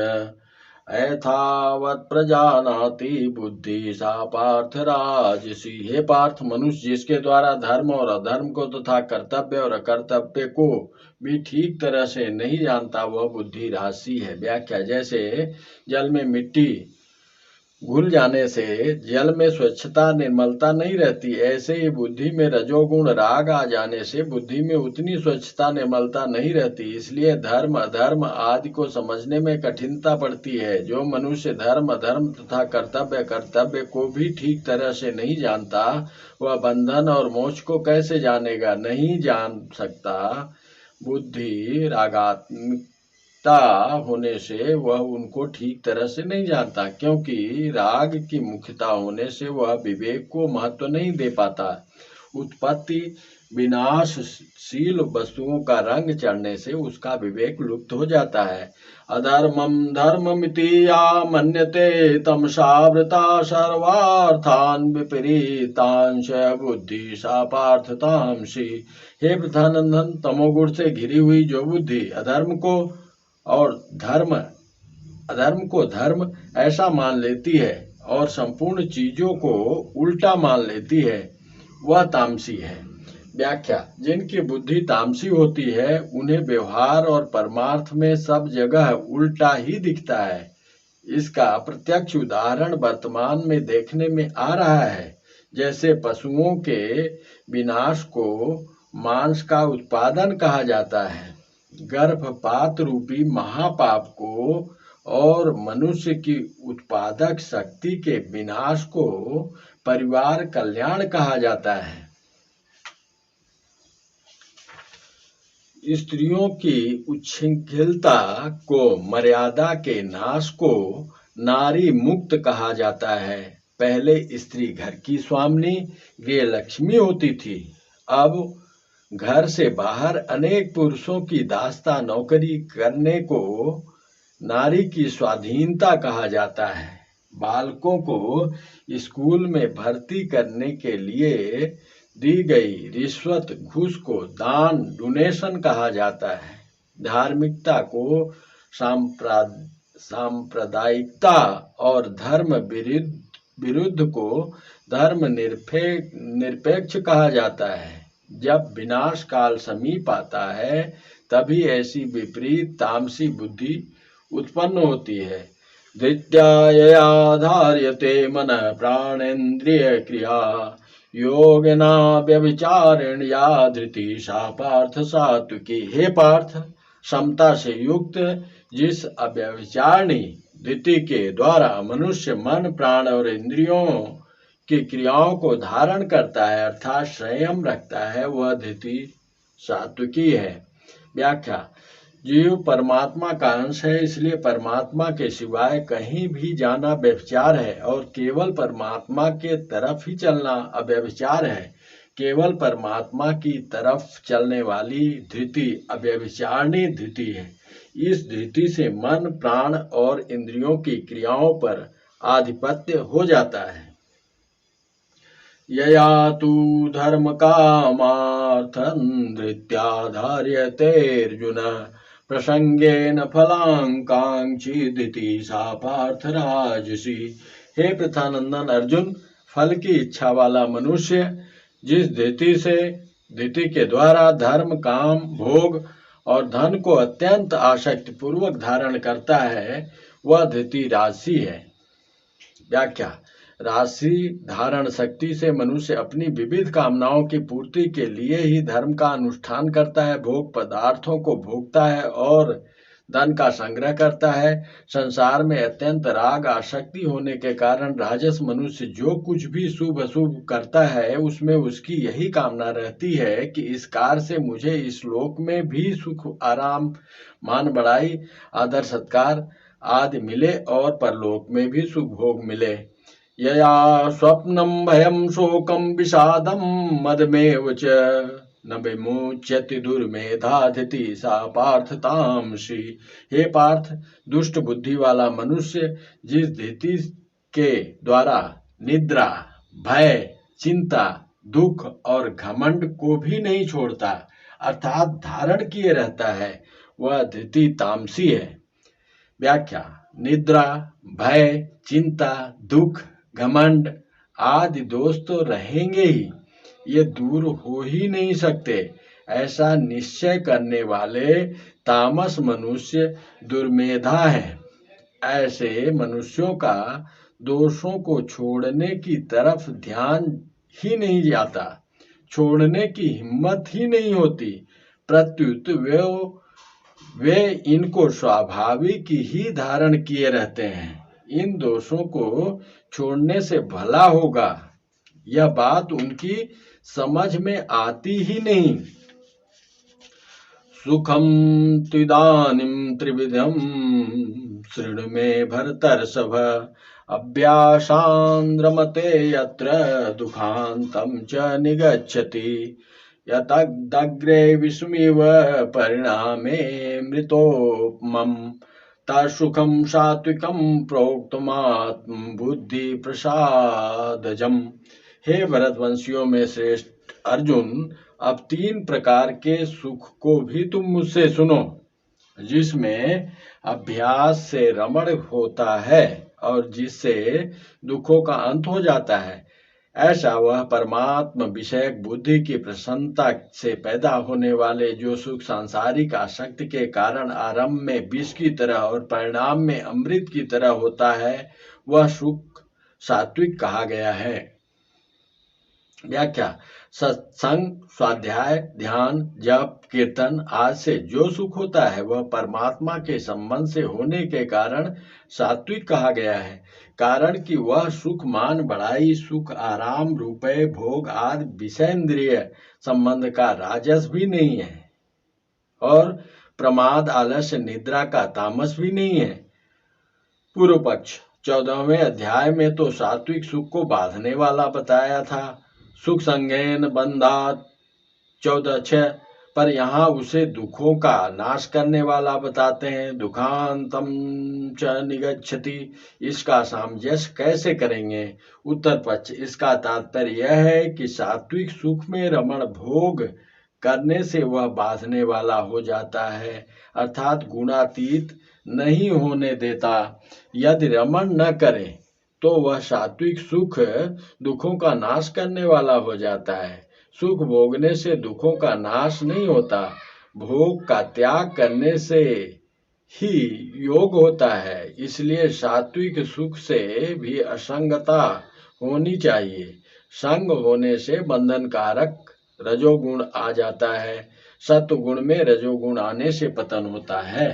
एथावत् प्रजानाति बुद्धि सा पार्थ राजसी। हे पार्थ, मनुष्य जिसके द्वारा धर्म और अधर्म को तथा कर्तव्य और अकर्तव्य को भी ठीक तरह से नहीं जानता, वह बुद्धि राजसी है। व्याख्या: जैसे जल में मिट्टी घुल जाने से जल में स्वच्छता, निर्मलता नहीं रहती, ऐसे ही बुद्धि में रजोगुण राग आ जाने से बुद्धि में उतनी स्वच्छता, निर्मलता नहीं रहती। इसलिए धर्म अधर्म आदि को समझने में कठिनता पड़ती है। जो मनुष्य धर्म अधर्म तथा कर्तव्य को भी ठीक तरह से नहीं जानता, वह बंधन और मोक्ष को कैसे जानेगा? नहीं जान सकता। बुद्धि रागात्मिक होने से वह उनको ठीक तरह से नहीं जानता, क्योंकि राग की मुख्यता होने से वह विवेक को महत्व नहीं दे पाता। उत्पत्ति विनाशशील वस्तुओं का रंग चढ़ने से उसका विवेक लुप्त हो जाता है। अधर्मं धर्ममिति या मन्यते तमसावृता सर्वार्थान् विपरीतांश बुद्धि सा पार्थ तामसी। हे पृथानंदन, तमोगुण से घिरी हुई जो बुद्धि अधर्म को और अधर्म को धर्म ऐसा मान लेती है और संपूर्ण चीजों को उल्टा मान लेती है, वह तामसी है। व्याख्या: जिनकी बुद्धि तामसी होती है उन्हें व्यवहार और परमार्थ में सब जगह उल्टा ही दिखता है। इसका प्रत्यक्ष उदाहरण वर्तमान में देखने में आ रहा है। जैसे पशुओं के विनाश को मांस का उत्पादन कहा जाता है, गर्भपात रूपी महापाप को और मनुष्य की उत्पादक शक्ति के विनाश को परिवार कल्याण कहा जाता है। स्त्रियों की उच्छृंखलता को, मर्यादा के नाश को नारी मुक्त कहा जाता है। पहले स्त्री घर की स्वामिनी, गृह लक्ष्मी होती थी। अब घर से बाहर अनेक पुरुषों की दास्ता नौकरी करने को नारी की स्वाधीनता कहा जाता है। बालकों को स्कूल में भर्ती करने के लिए दी गई रिश्वत, घूस को दान, डोनेशन कहा जाता है। धार्मिकता को सांप्रदायिकता और धर्म विरुद्ध को धर्म निरपेक्ष कहा जाता है। जब विनाश काल समीप आता है तभी ऐसी विपरीत तामसी बुद्धि उत्पन्न होती है। धृत्या धार्यते मन प्राणेन्द्रिय क्रिया, योगिना व्यभिचारेण या धृति सा पार्थ सात्विकी। हे पार्थ, समता से युक्त जिस अव्यभिचारिणी धृति के द्वारा मनुष्य मन, प्राण और इंद्रियों की क्रियाओं को धारण करता है अर्थात संयम रखता है, वह धृति सात्विकी है। व्याख्या: जीव परमात्मा का अंश है, इसलिए परमात्मा के सिवाय कहीं भी जाना व्यभिचार है और केवल परमात्मा के तरफ ही चलना अव्यभिचार है। केवल परमात्मा की तरफ चलने वाली धृति अव्यभिचारिणी धृति है। इस धृति से मन, प्राण और इंद्रियों की क्रियाओं पर आधिपत्य हो जाता है। यया तु धर्म कामार्थं धृत्या धार्यते अर्जुन, प्रसंगेन फलांकांक्षी धृति सा पार्थ राजसी। हे प्रथानंदन अर्जुन, फल की इच्छा वाला मनुष्य जिस धृति के द्वारा धर्म, काम, भोग और धन को अत्यंत आसक्ति पूर्वक धारण करता है, वह धृति राजसी है। व्याख्या: राशि धारण शक्ति से मनुष्य अपनी विविध कामनाओं की पूर्ति के लिए ही धर्म का अनुष्ठान करता है, भोग पदार्थों को भोगता है और धन का संग्रह करता है। संसार में अत्यंत राग आसक्ति होने के कारण राजस मनुष्य जो कुछ भी शुभ अशुभ करता है उसमें उसकी यही कामना रहती है कि इस कार्य से मुझे इस लोक में भी सुख, आराम, मान बढ़ाई, आदर सत्कार आदि मिले और परलोक में भी सुख भोग मिले। यया स्वप्नम भयम शोकम विषादम मदमेव च न विमुच्यति दुर्मेधा धृति सा पार्थ तामसी। हे पार्थ, दुष्ट बुद्धि वाला मनुष्य जिस धृति के द्वारा निद्रा, भय, चिंता, दुख और घमंड को भी नहीं छोड़ता अर्थात धारण किए रहता है, वह धृति तामसी है। व्याख्या: निद्रा, भय, चिंता, दुख, घमंड आदि दोष तो रहेंगे ही, ये दूर हो ही नहीं सकते। ऐसा निश्चय करने वाले तामस मनुष्य दुर्मेधा है। ऐसे मनुष्यों का दोषों को छोड़ने की तरफ ध्यान ही नहीं जाता, छोड़ने की हिम्मत ही नहीं होती। प्रत्युत वे इनको स्वाभाविक ही धारण किए रहते हैं। इन दोषों को छोड़ने से भला होगा, यह बात उनकी समझ में आती ही नहीं। सुखम त्विदानीं त्रिविधम शृणु मे भरतर्षभ, अभ्यासान्द्रमते यत्र दुखान्तं च निगच्छति, यतदग्रे विषमिव परिणामे मृतोपमम्, तत्सुखं सात्विकं प्रोक्तमात्म बुद्धि प्रसादजम्। हे भरतवंशियों में श्रेष्ठ अर्जुन, अब 3 प्रकार के सुख को भी तुम मुझसे सुनो, जिसमें अभ्यास से रमण होता है और जिससे दुखों का अंत हो जाता है। ऐसा वह परमात्म विषयक बुद्धि की प्रसन्नता से पैदा होने वाले जो सुख सांसारिक आसक्ति के कारण आरंभ में विष की तरह और परिणाम में अमृत की तरह होता है, वह सुख सात्विक कहा गया है। व्याख्या: सत्संग, स्वाध्याय, ध्यान, जप, कीर्तन आदि से जो सुख होता है वह परमात्मा के संबंध से होने के कारण सात्विक कहा गया है। कारण कि वह सुख, मान बढ़ाई, सुख, आराम, रुपये, भोग आदि विषयेंद्रिय संबंध का राजस भी नहीं है और प्रमाद, आलस्य, निद्रा का तामस भी नहीं है। पूर्व पक्ष, 14वें अध्याय में तो सात्विक सुख को बांधने वाला बताया था, सुख संज्ञेन बंधात 14:6, पर यहाँ उसे दुखों का नाश करने वाला बताते हैं, दुखांतम च निगच्छति। इसका सामंजस्य कैसे करेंगे? उत्तर पक्ष, इसका तात्पर्य यह है कि सात्विक सुख में रमण भोग करने से वह बांधने वाला हो जाता है, अर्थात गुणातीत नहीं होने देता। यदि रमण न करे तो वह सात्विक सुख दुखों का नाश करने वाला हो जाता है। सुख भोगने से दुखों का नाश नहीं होता, भोग का त्याग करने से ही योग होता है। इसलिए सात्विक सुख से भी असंगता होनी चाहिए। संग होने से बंधन कारक रजोगुण आ जाता है, सत्वगुण में रजोगुण आने से पतन होता है।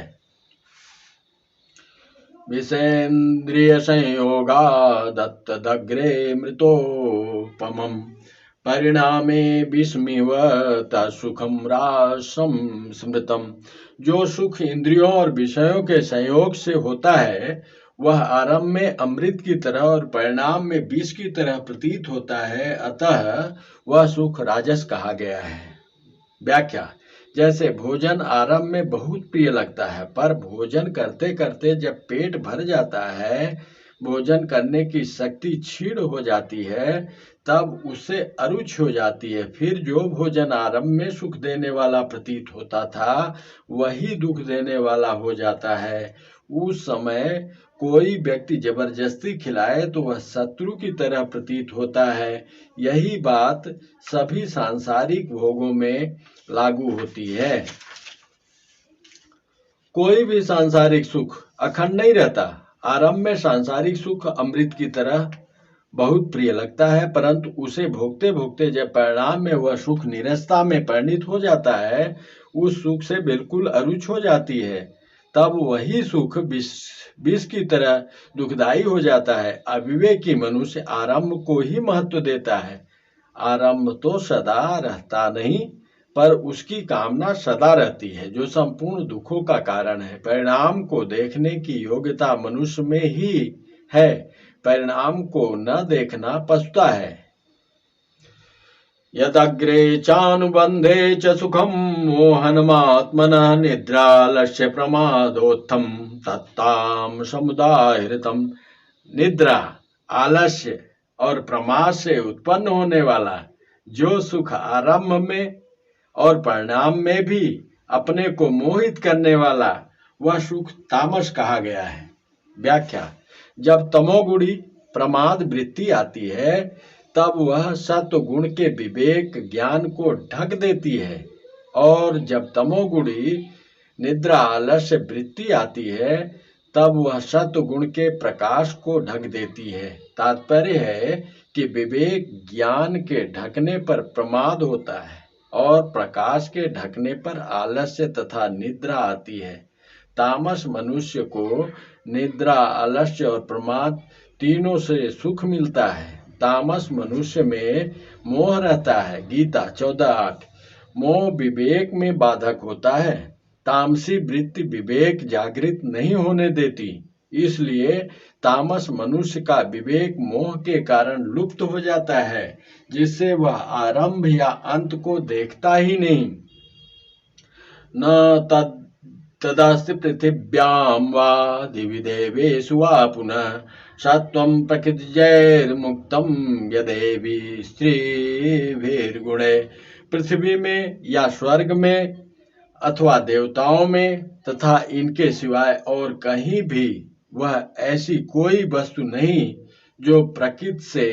विषेन्द्रिय संयोगा दत्तदग्रे मृतोपमम् परिणामे विस्मिव तत्सुखम रासम स्मृतम। जो सुख इंद्रियों और विषयों के संयोग से होता है वह आरंभ में अमृत की तरह और परिणाम में विष की तरह प्रतीत होता है, अतः वह सुख राजस कहा गया है। व्याख्या, जैसे भोजन आरंभ में बहुत प्रिय लगता है, पर भोजन करते करते जब पेट भर जाता है, भोजन करने की शक्ति क्षीण हो जाती है, तब उससे अरुच हो जाती है। फिर जो भोजन आरंभ में सुख देने वाला प्रतीत होता था वही दुख देने वाला हो जाता है। उस समय कोई व्यक्ति जबरदस्ती खिलाए तो वह शत्रु की तरह प्रतीत होता है। यही बात सभी सांसारिक भोगों में लागू होती है। कोई भी सांसारिक सुख अखंड नहीं रहता। आरंभ में सांसारिक सुख अमृत की तरह बहुत प्रिय लगता है, परंतु उसे भोगते भोगते जब परिणाम में वह सुख नीरसता में परिणित हो जाता है, उस सुख से बिल्कुल अरुच हो जाती है, तब वही सुख विष की तरह दुखदायी हो जाता है। अविवेकी मनुष्य आरंभ को ही महत्व देता है। आरंभ तो सदा रहता नहीं, पर उसकी कामना सदा रहती है, जो संपूर्ण दुखों का कारण है। परिणाम को देखने की योग्यता मनुष्य में ही है, परिणाम को न देखना पछता है। यदग्रे चानुबंधे च सुखम मोहनमात्मनः निद्रालस्य प्रमादोत्थम तत्ताम समुदाहृतम। निद्रा, आलस्य और प्रमाद से उत्पन्न होने वाला जो सुख आरंभ में और परिणाम में भी अपने को मोहित करने वाला, वह सुख तामस कहा गया है। व्याख्या, जब तमोगुणी प्रमाद वृत्ति आती है तब वह सत्व गुण के विवेक ज्ञान को ढक देती है, और जब तमोगुणी निद्रा आलस्य वृत्ति आती है तब वह सत्व गुण के प्रकाश को ढक देती है। तात्पर्य है कि विवेक ज्ञान के ढकने पर प्रमाद होता है और प्रकाश के ढकने पर आलस्य तथा निद्रा आती है। तामस मनुष्य को निद्रा, आलस्य और प्रमाद तीनों से सुख मिलता है। तामस मनुष्य में मोह रहता है। गीता 14:8। मोह विवेक में बाधक होता है। तामसी वृत्ति विवेक जागृत नहीं होने देती, इसलिए तामस मनुष्य का विवेक मोह के कारण लुप्त हो जाता है, जिससे वह आरंभ या अंत को देखता ही नहीं। न तदास्ति पृथिव्यां वा दिवि देवेषु वा पुनः सत्वं प्रकृतिजैर्मुक्तं यदेवी स्त्रीभिर्गुणे। पृथ्वी में या स्वर्ग में अथवा देवताओं में तथा इनके सिवाय और कहीं भी वह ऐसी कोई वस्तु नहीं जो प्रकृति से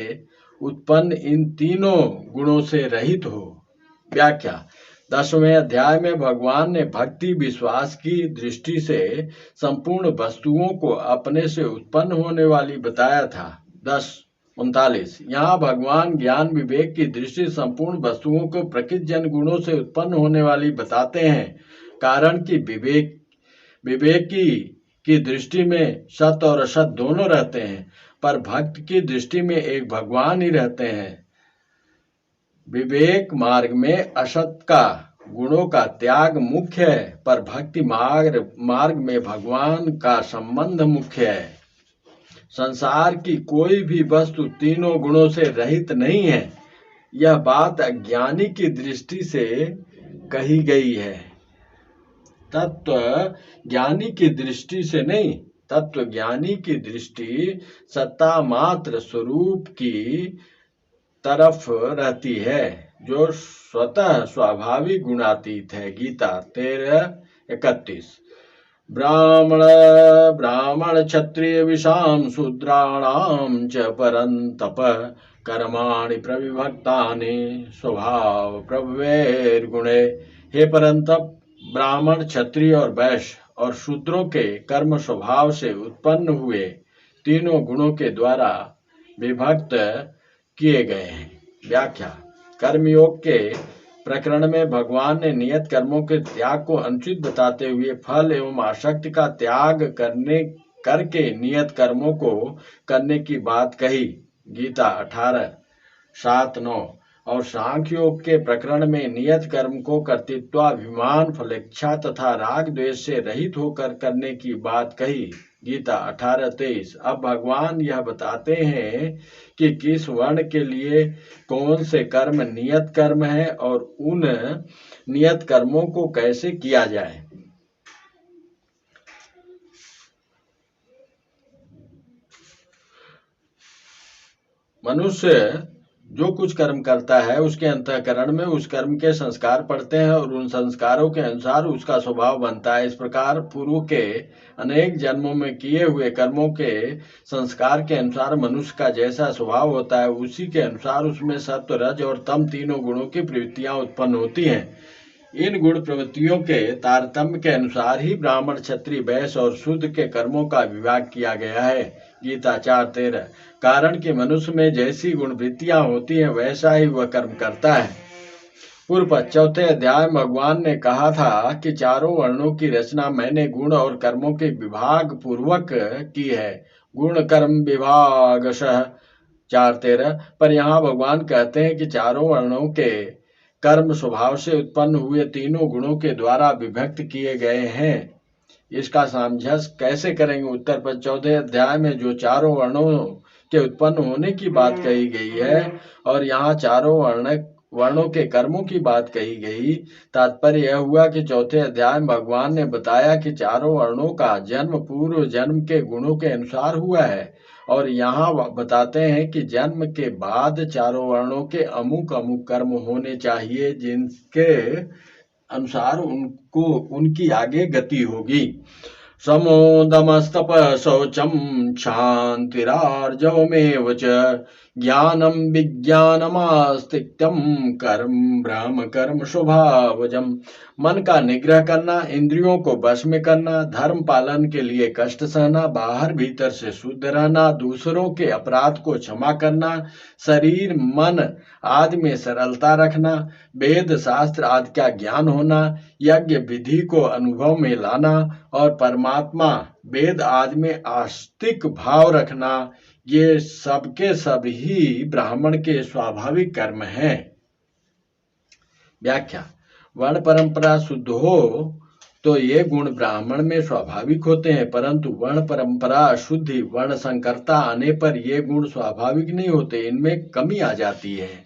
उत्पन्न इन तीनों गुणों से रहित हो। व्याख्या, 10वें अध्याय में भगवान ने भक्ति विश्वास की दृष्टि से संपूर्ण वस्तुओं को अपने से उत्पन्न होने वाली बताया था। 10:39। यहाँ भगवान ज्ञान विवेक की दृष्टि संपूर्ण वस्तुओं को प्रकृति जन गुणों से उत्पन्न होने वाली बताते हैं, कारण कि विवेकी की दृष्टि में सत और असत दोनों रहते हैं, पर भक्त की दृष्टि में एक भगवान ही रहते हैं। विवेक मार्ग में असत का गुणों का त्याग मुख्य है, पर भक्ति मार्ग में भगवान का संबंध मुख्य है। संसार की कोई भी वस्तु तीनों गुणों से रहित नहीं है। यह बात अज्ञानी की दृष्टि से कही गई है, तत्व ज्ञानी की दृष्टि से नहीं। तत्व ज्ञानी की दृष्टि सत्ता मात्र स्वरूप की तरफ रहती है, जो स्वतः स्वाभाविक गुणातीत है। गीता 13:31। ब्राह्मण क्षत्रिय विषाम शूद्राणाम च परन्तप कर्माणि प्रविभक्तानि स्वभाव प्रभवेर्गुणे। हे परंतप, ब्राह्मण, क्षत्रिय और वैश्य और शूद्रों के कर्म स्वभाव से उत्पन्न हुए तीनों गुणों के द्वारा विभक्त किए गए हैं। व्याख्या। कर्मयोग के प्रकरण में भगवान ने नियत कर्मों के त्याग को अनुचित बताते हुए फल एवं आसक्ति का त्याग करके नियत कर्मों को करने की बात कही। गीता 18:7-9। और सांख्य योग के प्रकरण में नियत कर्म को कर्तृत्वाभिमान, फलेच्छा तथा राग द्वेष से रहित होकर करने की बात कही। गीता 18:23। अब भगवान यह बताते हैं कि किस वर्ण के लिए कौन से कर्म नियत कर्म है और उन नियत कर्मों को कैसे किया जाए। मनुष्य जो कुछ कर्म करता है उसके अंतःकरण में उस कर्म के संस्कार पड़ते हैं और उन संस्कारों के अनुसार उसका स्वभाव बनता है। इस प्रकार पूर्व के अनेक जन्मों में किए हुए कर्मों के संस्कार के अनुसार मनुष्य का जैसा स्वभाव होता है, उसी के अनुसार उसमें सत्व, रज और तम तीनों गुणों की प्रवृत्तियां उत्पन्न होती हैं। इन गुण प्रवृत्तियों के तारतम्य के अनुसार ही ब्राह्मण, क्षत्रिय, वैश्य और शूद्र के कर्मों का विभाग किया गया है। गीता 4:13। कारण कि मनुष्य में जैसी गुण वृत्तियां होती हैं वैसा ही वह कर्म करता है। पूर्व 4 अध्याय में भगवान ने कहा था कि चारों वर्णों की रचना मैंने गुण और कर्मों के विभाग पूर्वक की है। गुण कर्म विभागशः 4:13। पर यहाँ भगवान कहते हैं कि चारों वर्णों के कर्म स्वभाव से उत्पन्न हुए तीनों गुणों के द्वारा विभक्त किए गए हैं। इसका सामंजस्य कैसे करेंगे? उत्तर पर 14 अध्याय में जो चारों वर्णों के उत्पन्न होने की बात कही गई है और यहाँ चारों वर्णों के कर्मों की बात कही गई, तात्पर्य यह हुआ कि 4 अध्याय में भगवान ने बताया कि चारों वर्णों का जन्म पूर्व जन्म के गुणों के अनुसार हुआ है और यहाँ बताते हैं कि जन्म के बाद चारों वर्णों के अमुक अमुक कर्म होने चाहिए जिनके अनुसार उनको उनकी आगे गति होगी। समो दमस्तप शौचम क्षान्तिरार्जवमेव च ज्ञानम विज्ञानमास्तिक्यम कर्म ब्रह्म कर्म स्वभावजम। मन का निग्रह करना, इंद्रियों को वश में करना, धर्म पालन के लिए कष्ट सहना, बाहर भीतर से शुद्ध रहना, दूसरों के अपराध को क्षमा करना, शरीर मन आदि में सरलता रखना, वेद शास्त्र आदि का ज्ञान होना, यज्ञ विधि को अनुभव में लाना और परमात्मा वेद आदि में आस्तिक भाव रखना, ये सबके सब ही ब्राह्मण के स्वाभाविक कर्म हैं। व्याख्या। वर्ण परंपरा शुद्ध हो तो ये गुण ब्राह्मण में स्वाभाविक होते हैं, परंतु वर्ण परंपरा अशुद्धि, वर्ण संकरता आने पर ये गुण स्वाभाविक नहीं होते, इनमें कमी आ जाती है।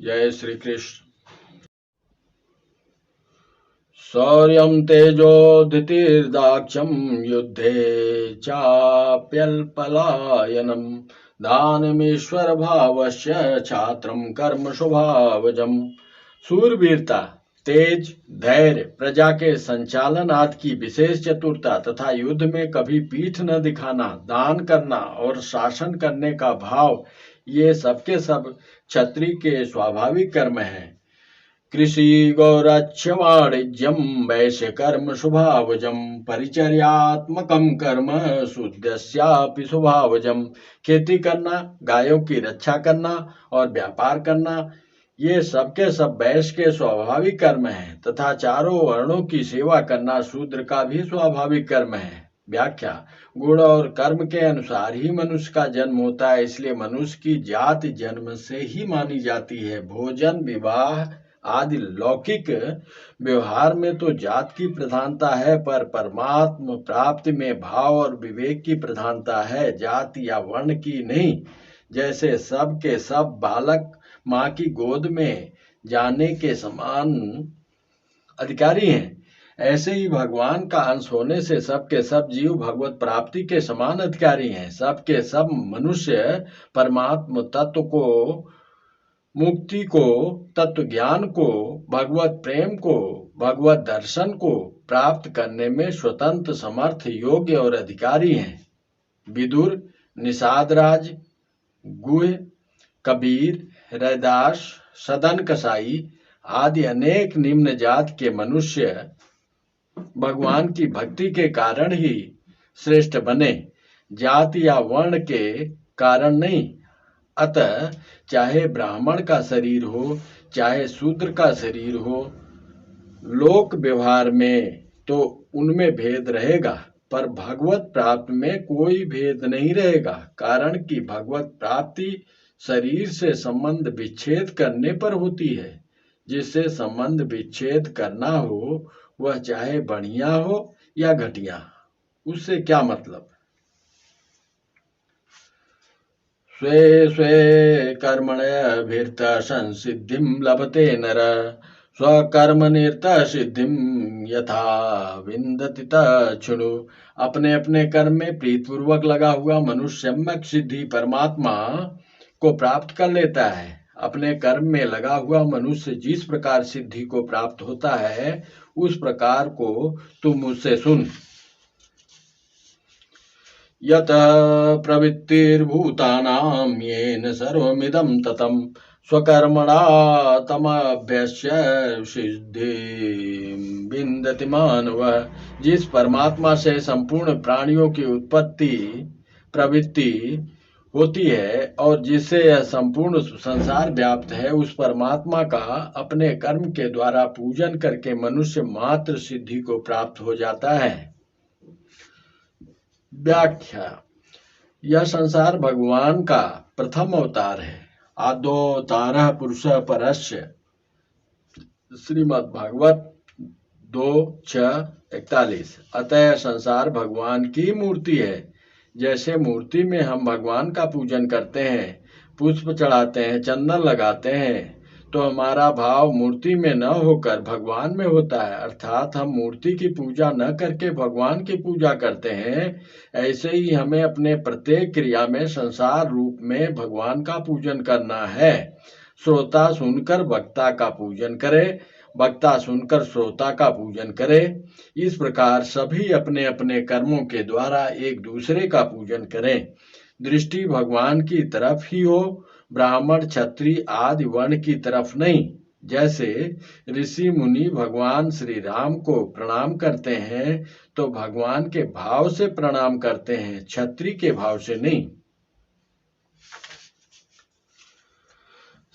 जय श्री कृष्ण। शौर्यं तेजोधृतिर्दाक्ष्यं युद्धे चाप्यल्पलायनं दानमीश्वर भावस्य छात्रं कर्म स्वभावजम्। शूरवीरता, तेज, धैर्य, प्रजा के संचालन आदि की विशेष चतुरता तथा युद्ध में कभी पीठ न दिखाना, दान करना और शासन करने का भाव, ये सबके सब क्षत्रिय के स्वाभाविक कर्म हैं। कृषि गौरक्ष्य वाणिज्यम वैश्य कर्म स्वभावजम परिचर्यात्मकम कर्म शुद्धस्यापि स्वभावजम। खेती करना, गायों की रक्षा करना और व्यापार करना, ये सबके सब वैश्य के स्वाभाविक कर्म हैं तथा चारों वर्णों की सेवा करना शूद्र का भी स्वाभाविक कर्म है। व्याख्या, गुण और कर्म के अनुसार ही मनुष्य का जन्म होता है, इसलिए मनुष्य की जाति जन्म से ही मानी जाती है। भोजन, विवाह आदि लौकिक व्यवहार में तो जात की प्रधानता है, पर परमात्म प्राप्ति में भाव और विवेक की प्रधानता है, जाति या वर्ण की नहीं। जैसे सब के सब बालक माँ की गोद में जाने के समान अधिकारी हैं, ऐसे ही भगवान का अंश होने से सब के सब जीव भगवत प्राप्ति के समान अधिकारी हैं। सब के सब मनुष्य परमात्म तत्व को, मुक्ति को, तत्व ज्ञान को, भगवत प्रेम को, भगवत दर्शन को प्राप्त करने में स्वतंत्र, समर्थ, योग्य और अधिकारी हैं। विदुर, निषादराज, गुह, कबीर, रैदास, सदन कसाई आदि अनेक निम्न जात के मनुष्य भगवान की भक्ति के कारण ही श्रेष्ठ बने, जाति या वर्ण के कारण नहीं। अतः चाहे ब्राह्मण का शरीर हो, चाहे शूद्र का शरीर हो, लोक व्यवहार में तो उनमें भेद रहेगा, पर भगवत प्राप्ति में कोई भेद नहीं रहेगा। कारण कि भगवत प्राप्ति शरीर से संबंध विच्छेद करने पर होती है। जिससे संबंध विच्छेद करना हो वह चाहे बढ़िया हो या घटिया, उससे क्या मतलब। स्वे स्वे कर्मण्यभिर्त संसिद्धिं लभते नर, स्वकर्मनिरत सिद्धिं यथा विन्दति तच्छृणु। अपने अपने कर्म में प्रीतपूर्वक लगा हुआ मनुष्य सम्यक सिद्धि परमात्मा को प्राप्त कर लेता है। अपने कर्म में लगा हुआ मनुष्य जिस प्रकार सिद्धि को प्राप्त होता है, उस प्रकार को तुम मुझसे सुन। यत प्रवृत्तिर्भूतानां येन सर्वमिदं ततं, स्वकर्मणा तमभ्यस्य सिद्धिं विन्दति मानवः। जिस परमात्मा से संपूर्ण प्राणियों की उत्पत्ति प्रवृत्ति होती है और जिससे यह संपूर्ण संसार व्याप्त है, उस परमात्मा का अपने कर्म के द्वारा पूजन करके मनुष्य मात्र सिद्धि को प्राप्त हो जाता है। व्याख्या, यह संसार भगवान का प्रथम अवतार है। आद्योतारः पुरुषः परस्य, श्रीमद् भागवत 2:6-41। अतः संसार भगवान की मूर्ति है। जैसे मूर्ति में हम भगवान का पूजन करते हैं, पुष्प चढ़ाते हैं, चंदन लगाते हैं, तो हमारा भाव मूर्ति में न होकर भगवान में होता है, अर्थात हम मूर्ति की पूजा न करके भगवान की पूजा करते हैं। ऐसे ही हमें अपने प्रत्येक क्रिया में संसार रूप में भगवान का पूजन करना है। श्रोता सुनकर वक्ता का पूजन करे, वक्ता सुनकर श्रोता का पूजन करे। इस प्रकार सभी अपने अपने कर्मों के द्वारा एक दूसरे का पूजन करें। दृष्टि भगवान की तरफ ही हो, ब्राह्मण, क्षत्रिय आदि वर्ण की तरफ नहीं। जैसे ऋषि मुनि भगवान श्री राम को प्रणाम करते हैं तो भगवान के भाव से प्रणाम करते हैं, क्षत्रिय के भाव से नहीं।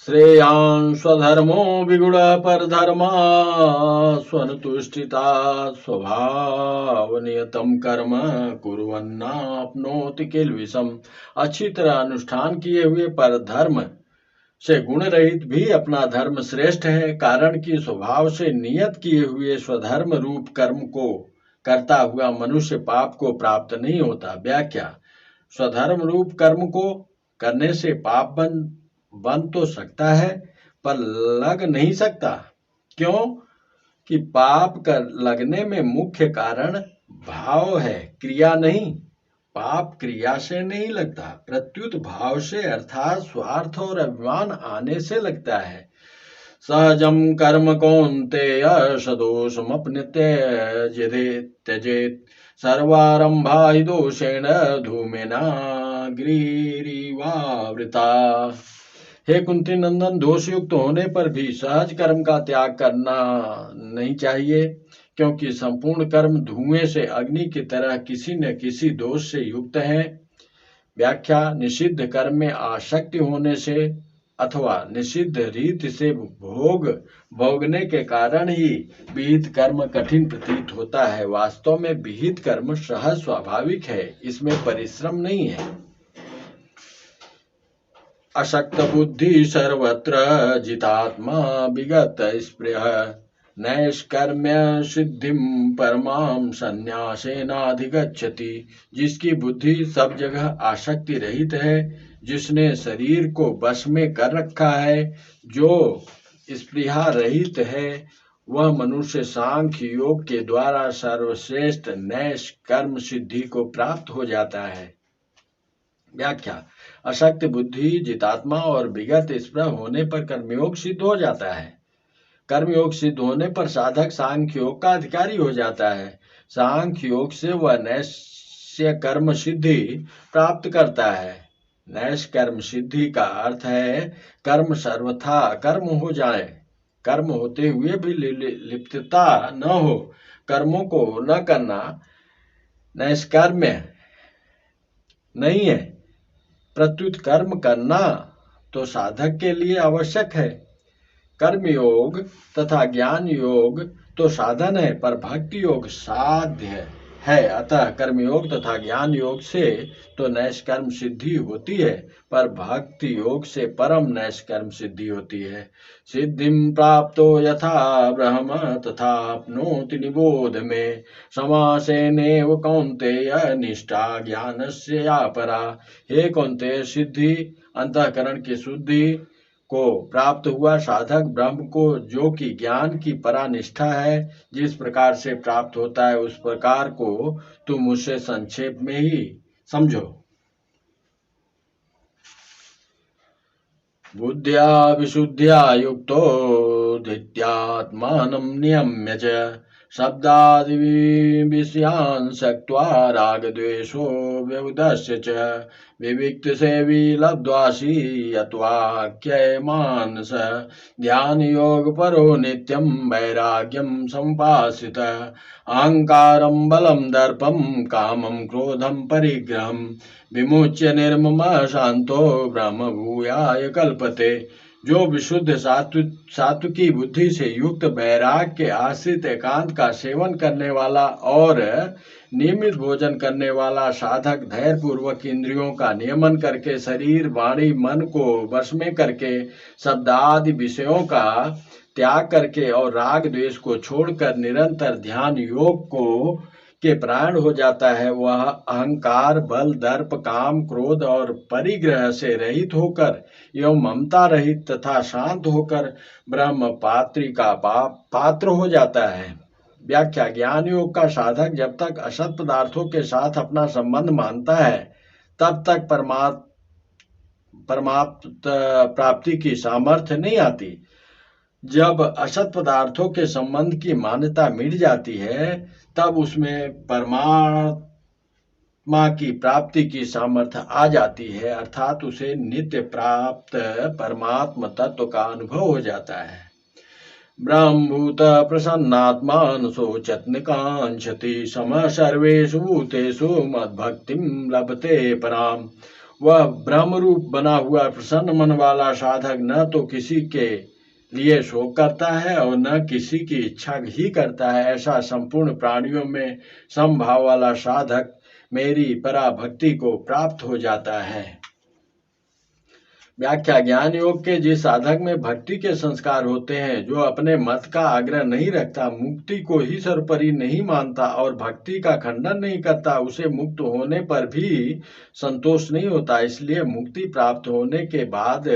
श्रेयान् स्वधर्मो विगुण परधर्मा स्वनुतुष्टिता स्वभाव नियतम कर्म कुर्वन्नाप्नोति किल्बिषम्। अच्छी तरह अनुष्ठान किए हुए परधर्म से गुण रहित भी अपना धर्म श्रेष्ठ है, कारण कि स्वभाव से नियत किए हुए स्वधर्म रूप कर्म को करता हुआ मनुष्य पाप को प्राप्त नहीं होता। व्याख्या, स्वधर्म रूप कर्म को करने से पाप बन तो सकता है, पर लग नहीं सकता। क्यों कि पाप कर लगने में मुख्य कारण भाव है, क्रिया नहीं। पाप क्रिया से नहीं लगता, प्रत्युत भाव से, अर्थात स्वार्थ और अभिमान आने से लगता है। सहजम कर्म कौन्तेय सदोषमपनित्यजेत्, सर्वारंभा हि दोषेण धूमेना गिरिवावृता। हे कुंती नंदन, दोषयुक्त होने पर भी सहज कर्म का त्याग करना नहीं चाहिए, क्योंकि संपूर्ण कर्म धुएं से अग्नि की तरह किसी न किसी दोष से युक्त हैं। व्याख्या, निषिद्ध कर्म में आसक्ति होने से अथवा निषिद्ध रीति से भोगने के कारण ही विहित कर्म कठिन प्रतीत होता है। वास्तव में विहित कर्म सहज स्वाभाविक है, इसमें परिश्रम नहीं है। अशक्त बुद्धि सर्वत्र जितात्मा विगत स्पृह नैष्कर्म्य सिद्धिम परमाम संन्यासेनाधिगच्छति। जिसकी बुद्धि सब जगह आसक्ति रहित है, जिसने शरीर को वश में कर रखा है, जो स्पृहा रहित है, वह मनुष्य सांख्य योग के द्वारा सर्वश्रेष्ठ नैष्कर्म सिद्धि को प्राप्त हो जाता है। व्याख्या। अशक्त बुद्धि, जितात्मा और विगत स्पृह होने पर कर्मयोग सिद्ध हो जाता है। कर्मयोग सिद्ध होने पर साधक सांख्य योग का अधिकारी हो जाता है। सांख्य योग से वह नैष्य कर्म सिद्धि प्राप्त करता है। नैष्कर्म सिद्धि का अर्थ है कर्म सर्वथा कर्म हो जाए, कर्म होते हुए भी लिप्तता न हो, कर्मों को न करना नैष्कर्म्य नहीं है। प्रत्युत कर्म करना तो साधक के लिए आवश्यक है। कर्मयोग तथा ज्ञान योग तो साधन है, पर भक्ति योग साध्य है। अतः कर्मयोग तथा ज्ञान योग से तो नैष्कर्म सिद्धि होती है, पर भक्ति योग से परम नैष्कर्म सिद्धि होती है। सिद्धिं प्राप्तो यथा ब्रह्म तथा अपनोति निबोध में समासेनेव कौन्तेय निष्ठा ज्ञानस्य या परा। हे कौन्तेय, सिद्धि अंतःकरण की शुद्धि को प्राप्त हुआ साधक ब्रह्म को, जो कि ज्ञान की परा निष्ठा है, जिस प्रकार से प्राप्त होता है उस प्रकार को तुम मुझसे संक्षेप में ही समझो। बुद्ध्या विशुद्ध्या युक्तो धृत्यात्मानं नियम्य च शब्दादि विषयान् सक्त्वा रागद्वेषो व्यवदस्य च विविक्त सेवी लब्ध्वासि यत्वाक्यमानस ध्यान योग परो नित्यं वैराग्यं समुपासित अहंकारं बलं दर्पं कामं क्रोधं परिग्रहं विमुच्य निर्मम शांतो ब्रह्म भूयाय कल्पते। जो विशुद्ध सात्विकी बुद्धि से युक्त वैराग्य के आश्रित एकांत का सेवन करने वाला और नियमित भोजन करने वाला साधक धैर्य पूर्वक इंद्रियों का नियमन करके शरीर वाणी मन को वश में करके शब्दादि विषयों का त्याग करके और राग द्वेष को छोड़कर निरंतर ध्यान योग को के प्राण हो जाता है, वह अहंकार बल दर्प काम क्रोध और परिग्रह से रहित होकर एवं ममता रहित तथा शांत होकर ब्रह्म पात्री का पात्र हो जाता है। व्याख्या। ज्ञान योग का साधक जब तक असत पदार्थों के साथ अपना संबंध मानता है, तब तक परमात्म प्राप्ति की सामर्थ्य नहीं आती। जब असत पदार्थों के संबंध की मान्यता मिट जाती है, तब उसमें परमात्मा की प्राप्ति की सामर्थ्य आ जाती है, अर्थात उसे नित्य प्राप्त परमात्म तत्व का अनुभव हो जाता है। ब्रह्मभूत प्रसन्नात्मान शोचत निकांक्षति समः सर्वेषु भूतेषु मद्भक्तिं लभते पराम। वह ब्रह्म रूप बना हुआ प्रसन्न मन वाला साधक न तो किसी के लिए शोक करता है और न किसी की इच्छा ही करता है। ऐसा संपूर्ण प्राणियों में समभाव वाला साधक मेरी पराभक्ति को प्राप्त हो जाता है। व्याख्या। ज्ञान योग के जिस साधक में भक्ति के संस्कार होते हैं, जो अपने मत का आग्रह नहीं रखता, मुक्ति को ही सर्वोपरि नहीं मानता और भक्ति का खंडन नहीं करता, उसे मुक्त होने पर भी संतोष नहीं होता। इसलिए मुक्ति प्राप्त होने के बाद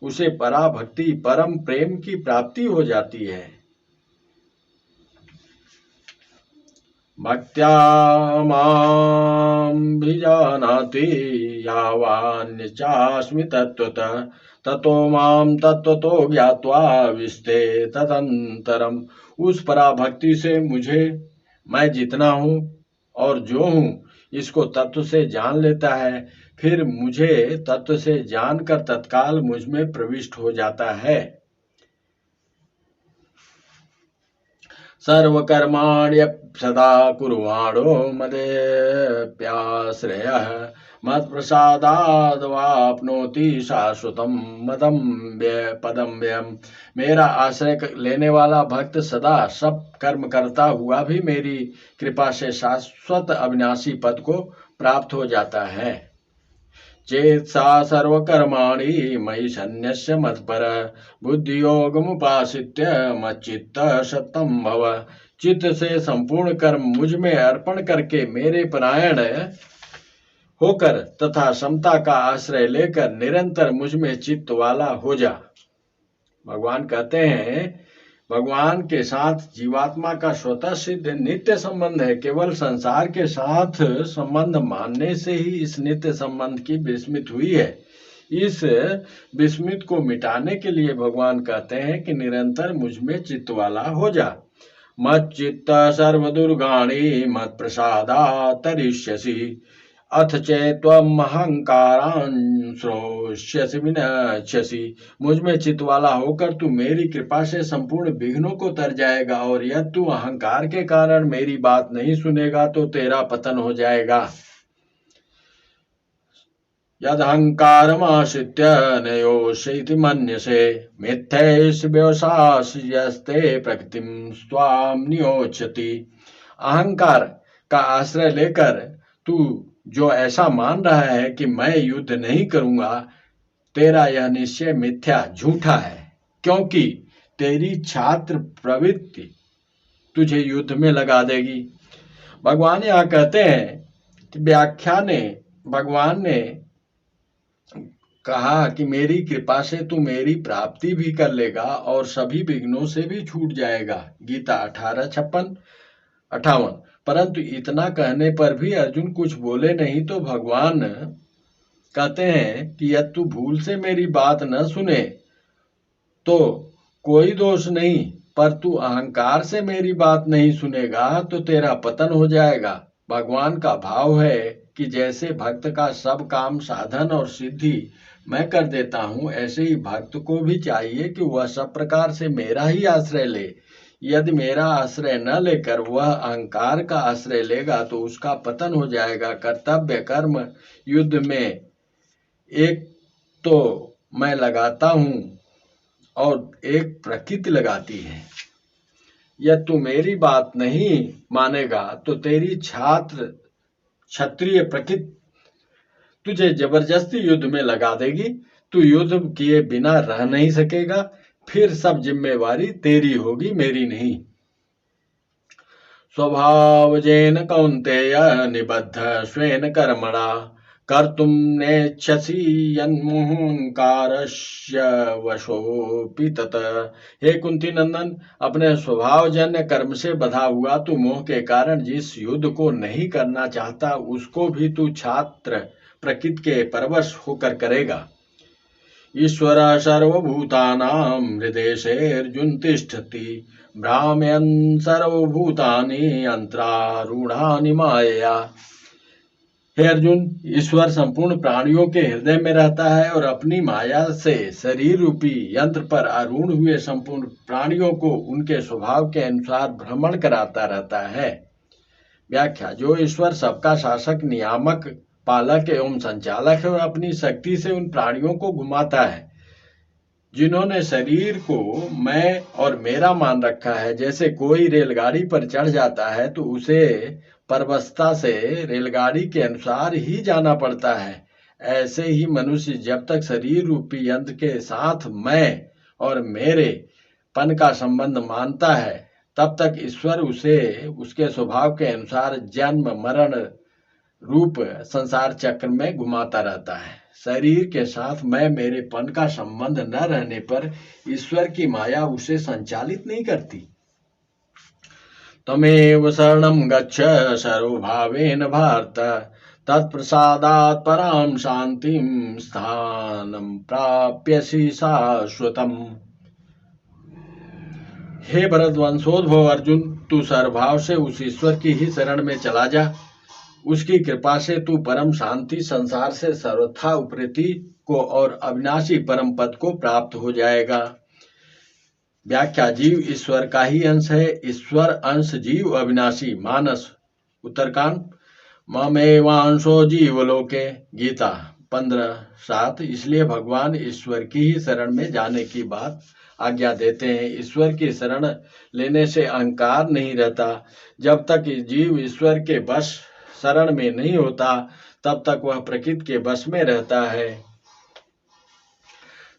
उसे पराभक्ति परम प्रेम की प्राप्ति हो जाती है। भक्त्या मां भिजानाति यावान्यचास्मि तत्त्वतः ततो मां तत्त्वतो ज्ञात्वा विस्ते तदन्तरम्। उस पराभक्ति से मुझे मैं जितना हूँ और जो हूँ इसको तत्व से जान लेता है, फिर मुझे तत्व से जानकर तत्काल मुझ में प्रविष्ट हो जाता है। सर्वकर्माण्यप्सदा कुर्वाणो मदेऽप्याश्रयः मत्प्रसादाद्वाप्नोति शाश्वतं पदं व्ययम्। मेरा आश्रय लेने वाला भक्त सदा सब कर्म करता हुआ भी मेरी कृपा से शाश्वत अविनाशी पद को प्राप्त हो जाता है। चेत्सा सर्वकर्माणि मयि सन्न्यस्य मत्पर बुद्धियोगमुपाश्रित्य मच्चित्त सत्तं भव। चित्त से संपूर्ण कर्म मुझ में अर्पण करके मेरे परायण होकर तथा समता का आश्रय लेकर निरंतर मुझ में चित्त वाला हो जा। भगवान कहते हैं, भगवान के साथ जीवात्मा का स्वतः सिद्ध नित्य संबंध है। केवल संसार के साथ संबंध मानने से ही इस नित्य संबंध की विस्मृति हुई है। इस विस्मृति को मिटाने के लिए भगवान कहते हैं कि निरंतर मुझ में चित्त वाला हो जा। मत चित्त सर्वदुर्गाणि मत प्रसादा तरिष्यसि अथ चेत्वम अहंकारान् श्रोष्यसि विनश्यसि। मुझ में चित्त वाला होकर तू मेरी कृपा से संपूर्ण विघ्नों को तर जाएगा, और यदि तू अहंकार के कारण मेरी बात नहीं सुनेगा तो तेरा पतन हो जाएगा। यदहंकारमाश्रित्य नयोषीति मन्यसे मिथ्यैष व्यवसायस्ते प्रकृतिं स्वाम नियोच्यति। अहंकार का आश्रय लेकर तू जो ऐसा मान रहा है कि मैं युद्ध नहीं करूंगा, तेरा यह निश्चय मिथ्या झूठा है, क्योंकि तेरी छात्र प्रवृत्ति तुझे युद्ध में लगा देगी। भगवान यहाँ कहते हैं कि भगवान ने कहा कि मेरी कृपा से तू मेरी प्राप्ति भी कर लेगा और सभी विघ्नों से भी छूट जाएगा। गीता 18:56-58। परंतु इतना कहने पर भी अर्जुन कुछ बोले नहीं, तो भगवान कहते हैं कि यदि तू भूल से मेरी बात न सुने तो कोई दोष नहीं, पर तू अहंकार से मेरी बात नहीं सुनेगा तो तेरा पतन हो जाएगा। भगवान का भाव है कि जैसे भक्त का सब काम साधन और सिद्धि मैं कर देता हूँ, ऐसे ही भक्त को भी चाहिए कि वह सब प्रकार से मेरा ही आश्रय ले। यदि मेरा आश्रय न लेकर वह अहंकार का आश्रय लेगा तो उसका पतन हो जाएगा। कर्तव्य कर्म युद्ध में एक तो मैं लगाता हूँ और एक प्रकृति लगाती है। यदि तू मेरी बात नहीं मानेगा तो तेरी छात्र क्षत्रिय प्रकृति तुझे जबरदस्ती युद्ध में लगा देगी। तू युद्ध किए बिना रह नहीं सकेगा, फिर सब जिम्मेवारी तेरी होगी, मेरी नहीं। स्वभावजेन कौन्तेय निबद्ध स्वेन कर्मणा कर्तुम नेच्छसि यन्मुहंकारस्य वशोऽपि तत्। हे कुंती नंदन, अपने स्वभावजन्य कर्म से बधा हुआ तू मोह के कारण जिस युद्ध को नहीं करना चाहता, उसको भी तू छात्र प्रकृति के परवश होकर करेगा। ईश्वर सर्वभूतानां हृदेशेऽर्जुन तिष्ठति भ्राम्यन् सर्वभूतानि यंत्रारूढ़ानि मायया। हे अर्जुन, ईश्वर संपूर्ण प्राणियों के हृदय में रहता है और अपनी माया से शरीर रूपी यंत्र पर आरूढ़ हुए संपूर्ण प्राणियों को उनके स्वभाव के अनुसार भ्रमण कराता रहता है। व्याख्या। जो ईश्वर सबका शासक, नियामक, पालक एवं संचालक है, वह अपनी शक्ति से उन प्राणियों को घुमाता है जिन्होंने शरीर को मैं और मेरा मान रखा है। जैसे कोई रेलगाड़ी पर चढ़ जाता है तो उसे परवस्था से रेलगाड़ी के अनुसार ही जाना पड़ता है, ऐसे ही मनुष्य जब तक शरीर रूपी यंत्र के साथ मैं और मेरे पन का संबंध मानता है, तब तक ईश्वर उसे उसके स्वभाव के अनुसार जन्म मरण रूप संसार चक्र में घुमाता रहता है। शरीर के साथ मैं मेरेपन का संबंध न रहने पर ईश्वर की माया उसे संचालित नहीं करती। तमेव शरणं गच्छ सर्वभावेन भारत तत्प्रसादात् परां शांतिं स्थानं प्राप्यसि शाश्वतम्। हे भरतवंशोद्भव अर्जुन, तू सर्वभाव से उस ईश्वर की ही शरण में चला जा। उसकी कृपा से तू परम शांति, संसार से सर्वथा उपरति को और अविनाशी परम पद को प्राप्त हो जाएगा। व्याख्या जीव ईश्वर का ही अंश है, ईश्वर अंश जीव अविनाशी। मानस उत्तरकांड ममेवांशो जीवलोके, गीता 15:7। इसलिए भगवान ईश्वर की ही शरण में जाने की बात आज्ञा देते हैं। ईश्वर की शरण लेने से अहंकार नहीं रहता। जब तक जीव ईश्वर के वश शरण में नहीं होता तब तक वह प्रकृति के वश में रहता है।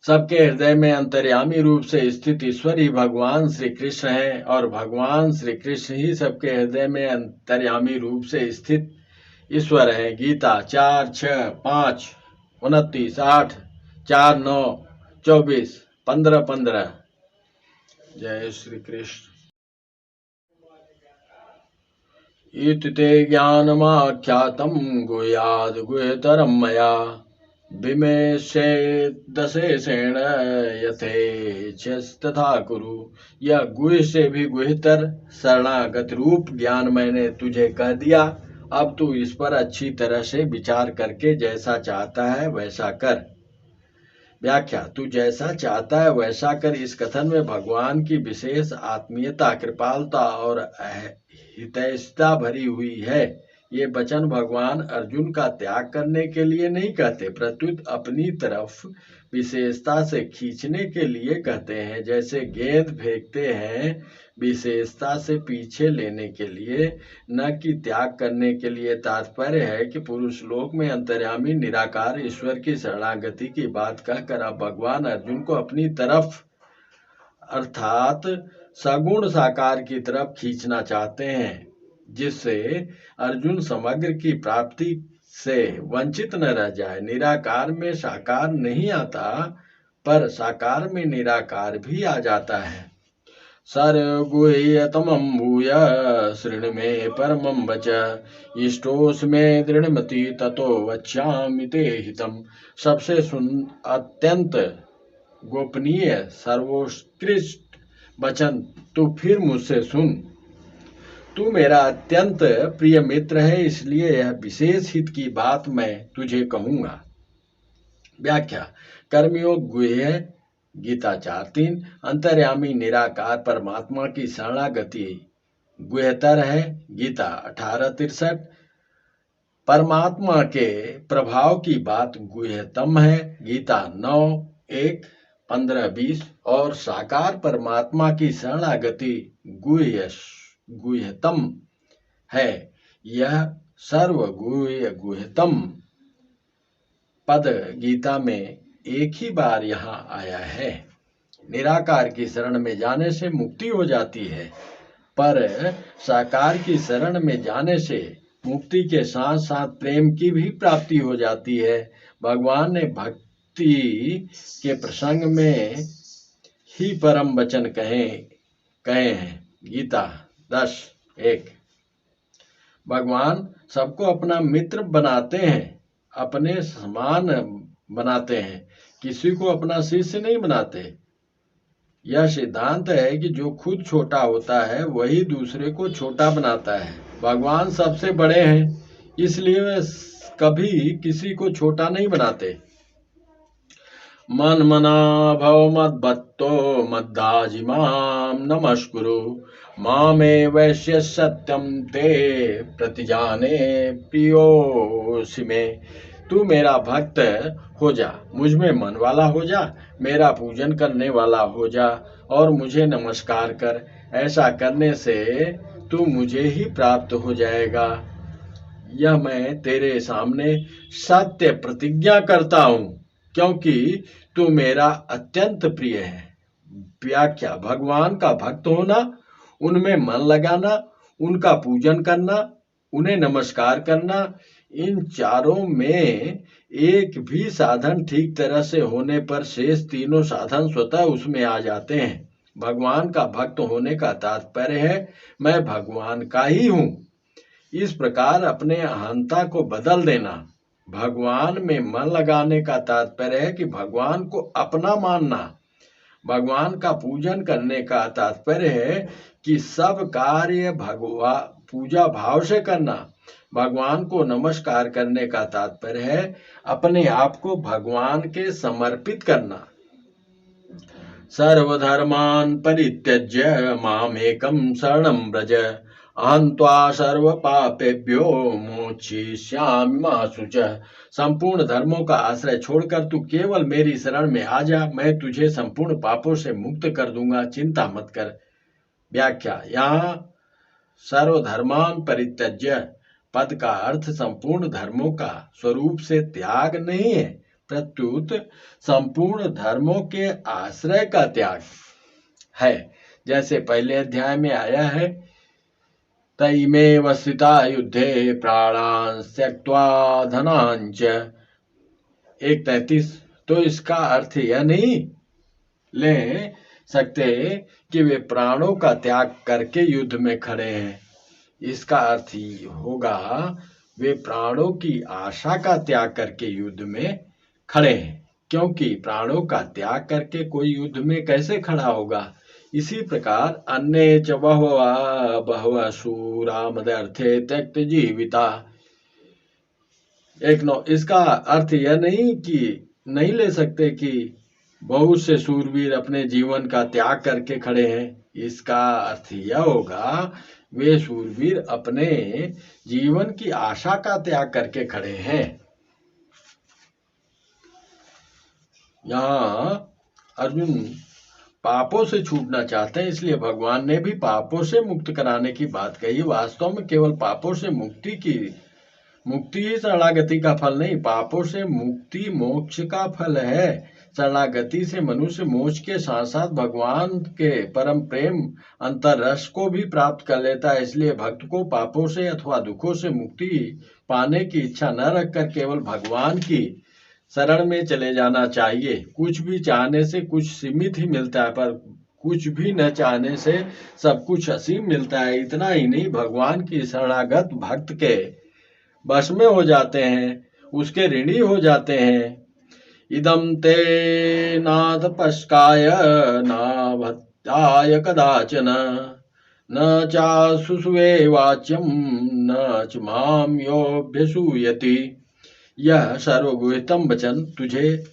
सबके हृदय में अंतर्यामी रूप से स्थित ईश्वर ही भगवान श्री कृष्ण है और भगवान श्री कृष्ण ही सबके हृदय में अंतर्यामी रूप से स्थित ईश्वर है। गीता 4:6-5, 29, 8, 4:9, 24, 15:15। जय श्री कृष्ण। इति ते ज्ञानमाख्यातं गुह्याद् गुह्यतरं मया विमेशेदशेषेण यथेच्छस्तथा कुरु। यह गुह्य से भी गुह्यतर शरणागत रूप ज्ञान मैंने तुझे कह दिया। अब तू इस पर अच्छी तरह से विचार करके जैसा चाहता है वैसा कर। व्याख्या तू जैसा चाहता है वैसा कर इस कथन में भगवान की विशेष आत्मीयता, कृपालुता और हितैषिता भरी हुई है। ये वचन भगवान अर्जुन का त्याग करने के लिए नहीं कहते, प्रत्युत अपनी तरफ विशेषता से खींचने के लिए कहते हैं। जैसे गेंद फेंकते हैं विशेषता से पीछे लेने के लिए, न कि त्याग करने के लिए। तात्पर्य है कि पुरुष लोक में अंतर्यामी निराकार ईश्वर की शरणागति की बात कहकर अब भगवान अर्जुन को अपनी तरफ अर्थात सगुण साकार की तरफ खींचना चाहते हैं, जिससे अर्जुन समग्र की प्राप्ति से वंचित न रह जाए। निराकार में साकार नहीं आता, पर साकार में निराकार भी आ जाता है। सर्वगुह्यतमं भूय शृणु मे परमं वच, इष्टोऽस्मे दृढ़मति ततो वक्ष्यामि ते हितम्। सबसे अत्यंत गोपनीय सर्वोत्कृष्ट वचन तू फिर मुझसे सुन। तू मेरा अत्यंत प्रिय मित्र है, इसलिए यह विशेष हित की बात मैं तुझे कहूंगा। व्याख्या कर्मयोग गुह्य, गीता 4:3। अंतर्यामी निराकार परमात्मा की शरणागति गुह्यतर है, गीता 18:63। परमात्मा के प्रभाव की बात गुह्यतम है, गीता 9:1, 15-20। और साकार परमात्मा की शरणागति गुह्यतम है। यह सर्वगुह्यतम पद गीता में एक ही बार यहाँ आया है। निराकार की शरण में जाने से मुक्ति हो जाती है, पर साकार की शरण में जाने से मुक्ति के साथ साथ प्रेम की भी प्राप्ति हो जाती है। भगवान ने भक्ति के प्रसंग में ही परम वचन कहे हैं, गीता 10:1। भगवान सबको अपना मित्र बनाते हैं, अपने समान बनाते हैं, किसी को अपना शिष्य नहीं बनाते। यह सिद्धांत है कि जो खुद छोटा होता है वही दूसरे को छोटा बनाता है। भगवान सबसे बड़े हैं, इसलिए वे कभी किसी को छोटा नहीं बनाते। मन मना भव मद्भक्तो मद्दाजिमां नमस्कुरु, मामे वैश्य सत्यम ते प्रतिजाने प्रियोसि मे। तू मेरा भक्त हो जा, मुझ में मन वाला हो जा, मेरा पूजन करने वाला हो जा और मुझे नमस्कार कर। ऐसा करने से तू मुझे ही प्राप्त हो जाएगा। यह मैं तेरे सामने सत्य प्रतिज्ञा करता हूँ, क्योंकि तू मेरा अत्यंत प्रिय है। व्याख्या भगवान का भक्त होना, उनमें मन लगाना, उनका पूजन करना, उन्हें नमस्कार करना, इन चारों में एक भी साधन ठीक तरह से होने पर शेष तीनों साधन स्वतः उसमें आ जाते हैं। भगवान का भक्त होने का तात्पर्य है मैं भगवान का ही हूँ। इस प्रकार अपने अहंता को बदल देना। भगवान में मन लगाने का तात्पर्य है कि भगवान को अपना मानना। भगवान का पूजन करने का तात्पर्य है कि सब कार्य पूजा भाव से करना। भगवान को नमस्कार करने का तात्पर्य है अपने आप को भगवान के समर्पित करना। सर्वधर्मान् परित्यज्य मामेकं शरणं व्रज अहं त्वा सर्वपापेभ्यो मोक्षयिष्यामि मा शुचः। संपूर्ण धर्मों का आश्रय छोड़कर तू केवल मेरी शरण में आ जा, मैं तुझे संपूर्ण पापों से मुक्त कर दूंगा, चिंता मत कर। व्याख्या, यहाँ सर्वधर्मान परित्यज्य पद का अर्थ संपूर्ण धर्मों का स्वरूप से त्याग नहीं है, प्रत्युत संपूर्ण धर्मों के आश्रय का त्याग है। जैसे पहले अध्याय में आया है, तैमेव स्थिता युद्धे प्राणान् त्यक्त्वा धनांच 1:33। तो इसका अर्थ यह नहीं ले सकते कि वे प्राणों का त्याग करके युद्ध में खड़े हैं। इसका अर्थ ही होगा वे प्राणों की आशा का त्याग करके युद्ध में खड़े हैं, क्योंकि प्राणों का त्याग करके कोई युद्ध में कैसे खड़ा होगा। इसी प्रकार अन्य च बहवः शूरा मदर्थे त्यक्त जीविता 1:9। इसका अर्थ यह नहीं कि नहीं ले सकते कि बहुत से शूरवीर अपने जीवन का त्याग करके खड़े हैं। इसका अर्थ यह होगा वे शूरवीर अपने जीवन की आशा का त्याग करके खड़े हैं। यहाँ अर्जुन पापों से छूटना चाहते हैं, इसलिए भगवान ने भी पापों से मुक्त कराने की बात कही। वास्तव में केवल पापों से मुक्ति ही शरणागति का फल नहीं, पापों से मुक्ति मोक्ष का फल है। शरणागति से मनुष्य मोक्ष के साथ साथ भगवान के परम प्रेम अंतररस को भी प्राप्त कर लेता है। इसलिए भक्त को पापों से अथवा दुखों से मुक्ति पाने की इच्छा न रखकर केवल भगवान की शरण में चले जाना चाहिए। कुछ भी चाहने से कुछ सीमित ही मिलता है, पर कुछ भी न चाहने से सब कुछ असीम मिलता है। इतना ही नहीं, भगवान की शरणागत भक्त के बस में हो जाते हैं, उसके ऋणी हो जाते हैं। इदं ते नातपस्काय नाभत्ताय कदाचन न चाशुषुवे वाच्यं न च मां योऽभ्यसूयति। यह सर्वगुह्यतम वचन तुझे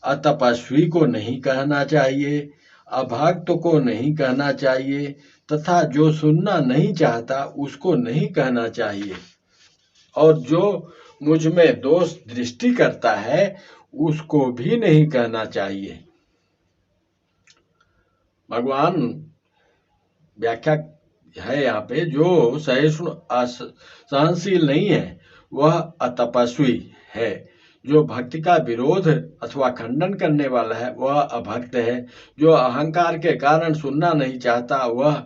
अतपस्वी को नहीं कहना चाहिए, अभक्त को नहीं कहना चाहिए, तथा जो सुनना नहीं चाहता उसको नहीं कहना चाहिए, और जो मुझ में दोष दृष्टि करता है उसको भी नहीं कहना चाहिए। भगवान व्याख्या है यहाँ पे, जो सहिष्णु सहनशील नहीं है वह अतपस्वी है, जो भक्ति का विरोध अथवा खंडन करने वाला है वह अभक्त है, जो अहंकार के कारण सुनना नहीं चाहता वह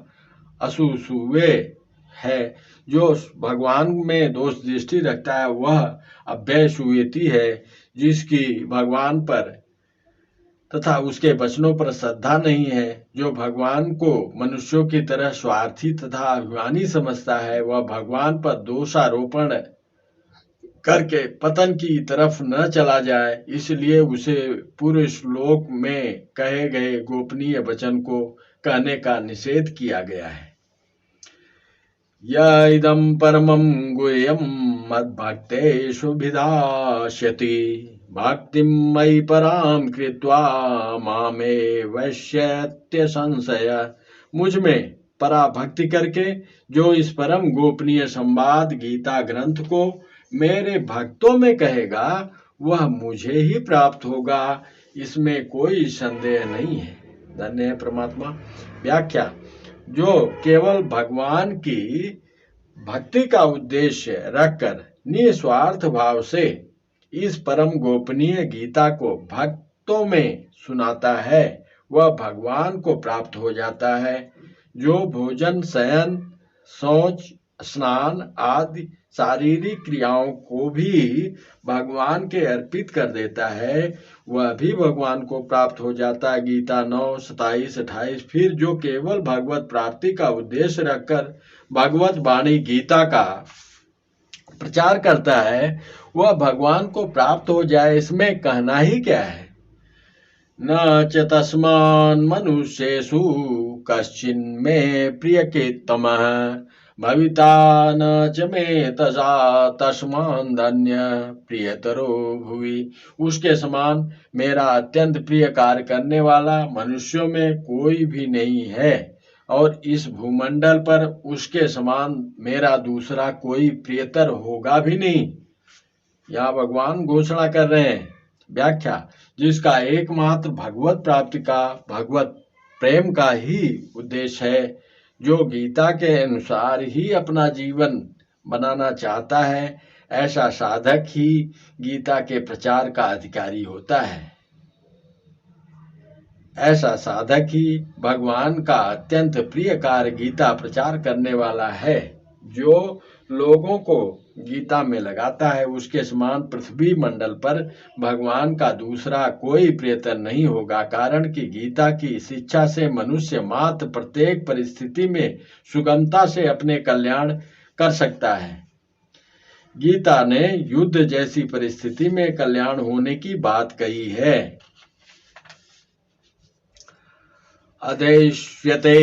असूसुवे है, जो भगवान में दोष दृष्टि रखता है वह अभ्यसूयति है, जिसकी भगवान पर तथा उसके वचनों पर श्रद्धा नहीं है, जो भगवान को मनुष्यों की तरह स्वार्थी तथा अभिमानी समझता है, वह भगवान पर दोषारोपण करके पतन की तरफ न चला जाए, इसलिए उसे पूरे श्लोक में कहे गए गोपनीय वचन को कहने का निषेध किया गया है। य इदं परमं गुह्यं मद्भक्तेषु भिधास्यति भक्तिं मयि परां कृत्वा मामे वश्यत्य संशय। मुझ में पराभक्ति करके जो इस परम गोपनीय संवाद गीता ग्रंथ को मेरे भक्तों में कहेगा वह मुझे ही प्राप्त होगा, इसमें कोई संदेह नहीं है। धन्य है परमात्मा। व्याख्या, जो केवल भगवान की भक्ति का उद्देश्य रखकर निस्वार्थ भाव से इस परम गोपनीय गीता को भक्तों में सुनाता है वह भगवान को प्राप्त हो जाता है। जो भोजन, शयन, शौच, स्नान आदि शारीरिक क्रियाओं को भी भगवान के अर्पित कर देता है वह भी भगवान को प्राप्त हो जाता है। गीता 9:27-28। फिर जो केवल भगवत प्राप्ति का उद्देश्य रखकर भगवत वाणी गीता का प्रचार करता है वह भगवान को प्राप्त हो जाए, इसमें कहना ही क्या है। न च तस्मान् मनुष्येषु कश्चिन्मे प्रियकेत्तमः भविता न च मे तजा तस्मादन्य प्रियतरो भुवि। उसके समान मेरा अत्यंत प्रिय कार्य करने वाला मनुष्यों में कोई भी नहीं है, और इस भूमंडल पर उसके समान मेरा दूसरा कोई प्रियतर होगा भी नहीं। यहाँ भगवान घोषणा कर रहे हैं। व्याख्या, जिसका एकमात्र भगवत प्राप्ति का, भगवत प्रेम का ही उद्देश्य है, जो गीता के अनुसार ही अपना जीवन बनाना चाहता है, ऐसा साधक ही गीता के प्रचार का अधिकारी होता है। ऐसा साधक ही भगवान का अत्यंत प्रिय कार्य गीता प्रचार करने वाला है। जो लोगों को गीता में लगाता है, उसके समान पृथ्वी मंडल पर भगवान का दूसरा कोई प्रियतर नहीं होगा। कारण कि गीता की शिक्षा से मनुष्य मात्र प्रत्येक परिस्थिति में सुगमता से अपने कल्याण कर सकता है। गीता ने युद्ध जैसी परिस्थिति में कल्याण होने की बात कही है। अदेष्यते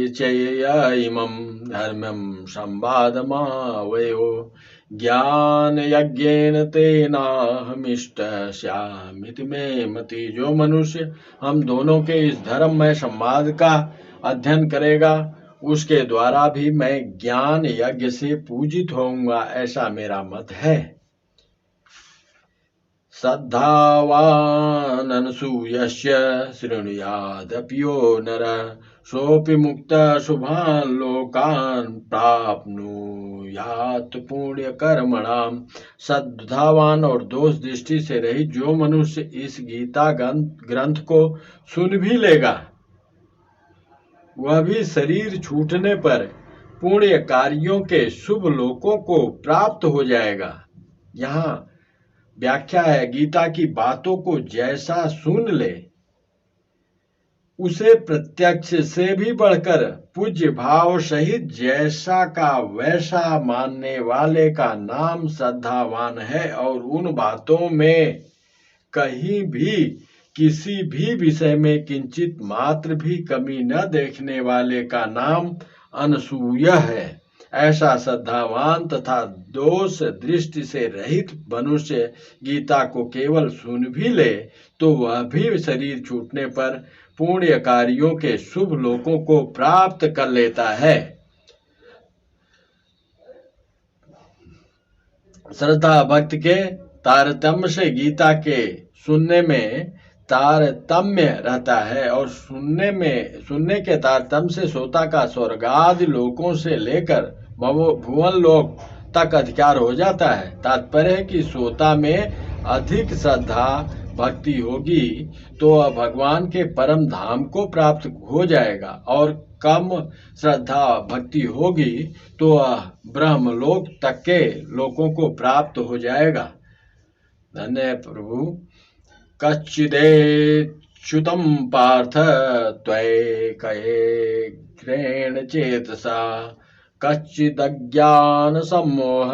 चैयमं धर्मं संवादमावयो ज्ञान यज्ञेन तेनाहमिष्टस्यामिति मे मति। जो मनुष्य हम दोनों के इस धर्ममय संवाद का अध्ययन करेगा, उसके द्वारा भी मैं ज्ञान यज्ञ से पूजित होऊंगा, ऐसा मेरा मत है। श्रद्धावान् अनसूयस्य शृणुयादपि यो नरः सोऽपि मुक्तः शुभान् लोकान् प्राप्नुयात् पुण्यकर्मणाम्। श्रद्धावान और दोष दृष्टि से रहित जो मनुष्य इस गीता ग्रंथ को सुन भी लेगा, वह भी शरीर छूटने पर पुण्य कार्यों के शुभ लोकों को प्राप्त हो जाएगा। यहाँ व्याख्या है, गीता की बातों को जैसा सुन ले, उसे प्रत्यक्ष से भी बढ़कर पूज्य भाव सहित जैसा का वैसा मानने वाले का नाम श्रद्धावान है, और उन बातों में कहीं भी किसी भी विषय में किंचित मात्र भी कमी न देखने वाले का नाम अनसूय है। ऐसा श्रद्धावान तथा दोष दृष्टि से रहित मनुष्य गीता को केवल सुन भी ले, तो वह भी शरीर छूटने पर पुण्य कार्यों के शुभ लोकों को प्राप्त कर लेता है। श्रद्धा भक्त के तारतम्य से गीता के सुनने में तारतम्य रहता है, और सुनने के तारतम्य से श्रोता का स्वर्गादि लोकों से लेकर भुवन लोक तक अधिकार हो जाता है। तात्पर्य है कि श्रोता में अधिक श्रद्धा भक्ति होगी तो वह भगवान के परम धाम को प्राप्त हो जाएगा, और कम श्रद्धा भक्ति होगी तो वह ब्रह्मलोक तक के लोकों को प्राप्त हो जाएगा। धन्य प्रभु। कच्चिदेच्युतं पार्थ त्वयैकेग्रेण चेतसा कच्चिदज्ञान सम्मोह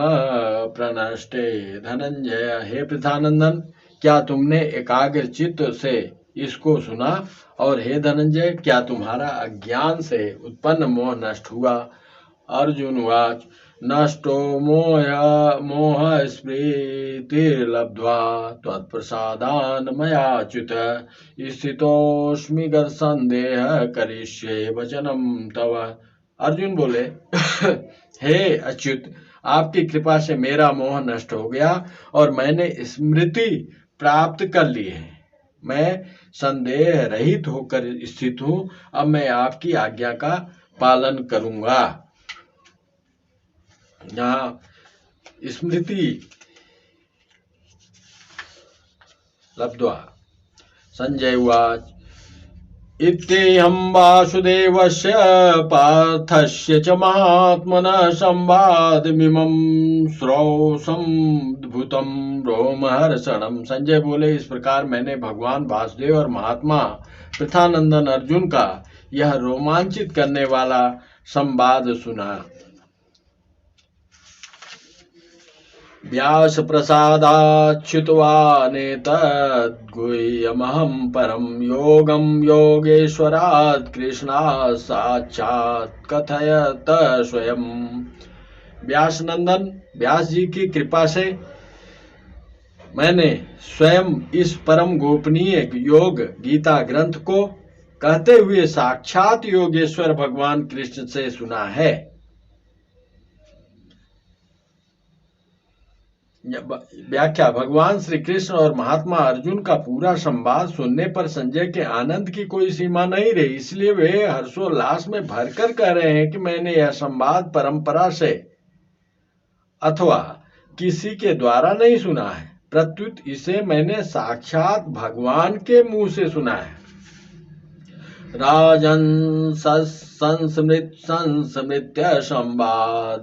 प्रनष्टे धनंजय। हे पृथानंदन, क्या तुमने एकाग्र चित्त से इसको सुना? और हे धनंजय, क्या तुम्हारा अज्ञान से उत्पन्न मोह नष्ट हुआ? अर्जुन वाच नष्टो मोह स्मृतिर्लब्ध्वा त्वत्प्रसादान् मयाच्युत स्थितोऽस्मि गतसन्देह करिष्ये वचनं तव। अर्जुन बोले, हे अच्युत, आपकी कृपा से मेरा मोह नष्ट हो गया और मैंने स्मृति प्राप्त कर ली है। मैं संदेह रहित होकर स्थित हूँ। अब मैं आपकी आज्ञा का पालन करूंगा। यहाँ स्मृति लब्ध्वा। संजय उवाच इत्येहं वासुदेवस्य पार्थस्य च महात्मनः संवादमिमं श्रौसम्भूतं रोमहर्षणं। संजय बोले, इस प्रकार मैंने भगवान वासुदेव और महात्मा पृथानंदन अर्जुन का यह रोमांचित करने वाला संवाद सुना। व्यास प्रसादाच्युतवानेतद्गुह्यमहं परम योगम योगेश्वरात् कृष्णात् साक्षात् कथयत स्वयं। व्यास नंदन व्यास जी की कृपा से मैंने स्वयं इस परम गोपनीय योग गीता ग्रंथ को कहते हुए साक्षात योगेश्वर भगवान कृष्ण से सुना है। व्याख्या। भगवान श्री कृष्ण और महात्मा अर्जुन का पूरा संवाद सुनने पर संजय के आनंद की कोई सीमा नहीं रही, इसलिए वे हर्षोल्लास में भरकर कह रहे हैं कि मैंने यह संवाद परंपरा से अथवा किसी के द्वारा नहीं सुना है, प्रत्युत इसे मैंने साक्षात भगवान के मुंह से सुना है। राजन् संस्मृत्य संवादमीमद्भुतं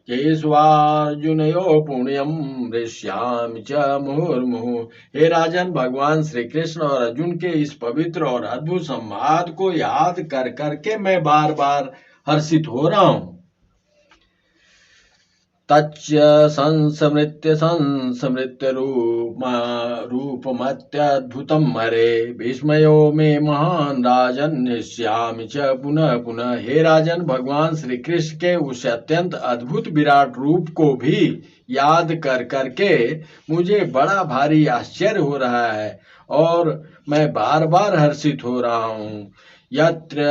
केशवार्जुनयोः पुण्यं हृष्यामि च मुहुर्मुहुः। हे राजन, भगवान श्री कृष्ण और अर्जुन के इस पवित्र और अद्भुत संवाद को याद कर करके मैं बार बार हर्षित हो रहा हूँ। तच्च संस्मृत्य रूपमत्यद्भुतं हरे विस्मयो मे महान राजन हृष्यामि च पुनः पुनः। हे राजन, भगवान श्री कृष्ण के उस अत्यंत अद्भुत विराट रूप को भी याद कर करके मुझे बड़ा भारी आश्चर्य हो रहा है और मैं बार बार हर्षित हो रहा हूँ। यत्र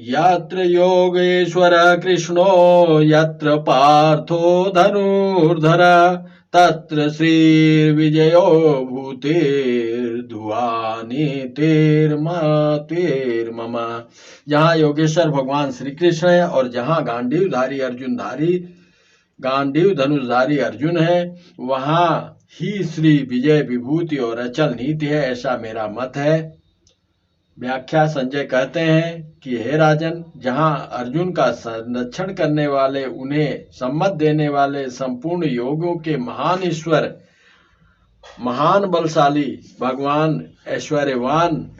यत्र योगेश्वर कृष्णो यत्र पार्थो धनुर्धर तत्र श्रीर्विजयो भूतेर्धुआनीतिर्मतिर्मम। जहाँ योगेश्वर भगवान श्री कृष्ण है और जहाँ गांडीव धनुषधारी अर्जुन है, वहाँ ही श्री विजय विभूति और अचल नीति है, ऐसा मेरा मत है। व्याख्या। संजय कहते हैं कि हे राजन, जहाँ अर्जुन का संरक्षण करने वाले, उन्हें सम्मत देने वाले संपूर्ण योगों के महान ईश्वर, महान बलशाली भगवान, ऐश्वर्यवान,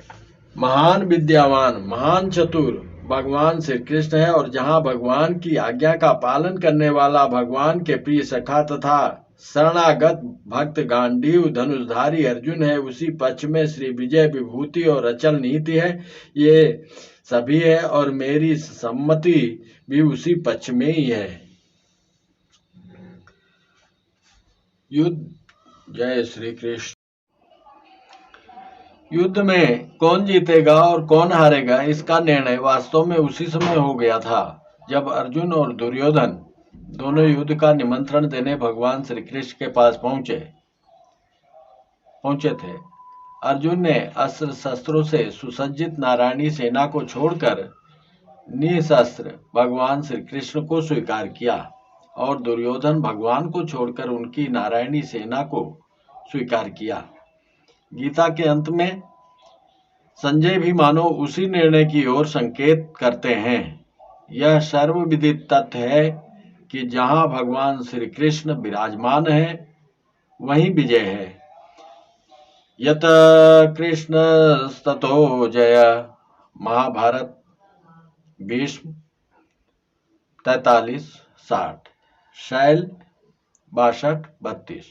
महान विद्यावान, महान चतुर भगवान श्री कृष्ण है और जहाँ भगवान की आज्ञा का पालन करने वाला भगवान के प्रिय सखा तथा शरणागत भक्त गांडीव धनुषधारी अर्जुन है, उसी पक्ष में श्री विजय विभूति और अचल नीति है। ये सभी है और मेरी सम्मति भी उसी पक्ष में ही है। युद्ध। जय श्री कृष्ण। युद्ध में कौन जीतेगा और कौन हारेगा, इसका निर्णय वास्तव में उसी समय हो गया था जब अर्जुन और दुर्योधन दोनों युद्ध का निमंत्रण देने भगवान श्री कृष्ण के पास पहुंचे थे। अर्जुन ने अस्त्र शस्त्रों से सुसज्जित नारायणी सेना को छोड़कर निशस्त्र भगवान श्री कृष्ण को स्वीकार किया और दुर्योधन भगवान को छोड़कर उनकी नारायणी सेना को स्वीकार किया। गीता के अंत में संजय भी मानो उसी निर्णय की ओर संकेत करते हैं। यह सर्वविदित तथ्य है कि जहां भगवान श्री कृष्ण विराजमान है वहीं विजय है। यत कृष्णस्ततो जय। महाभारत भीष्म 43-60। शैल 62-32।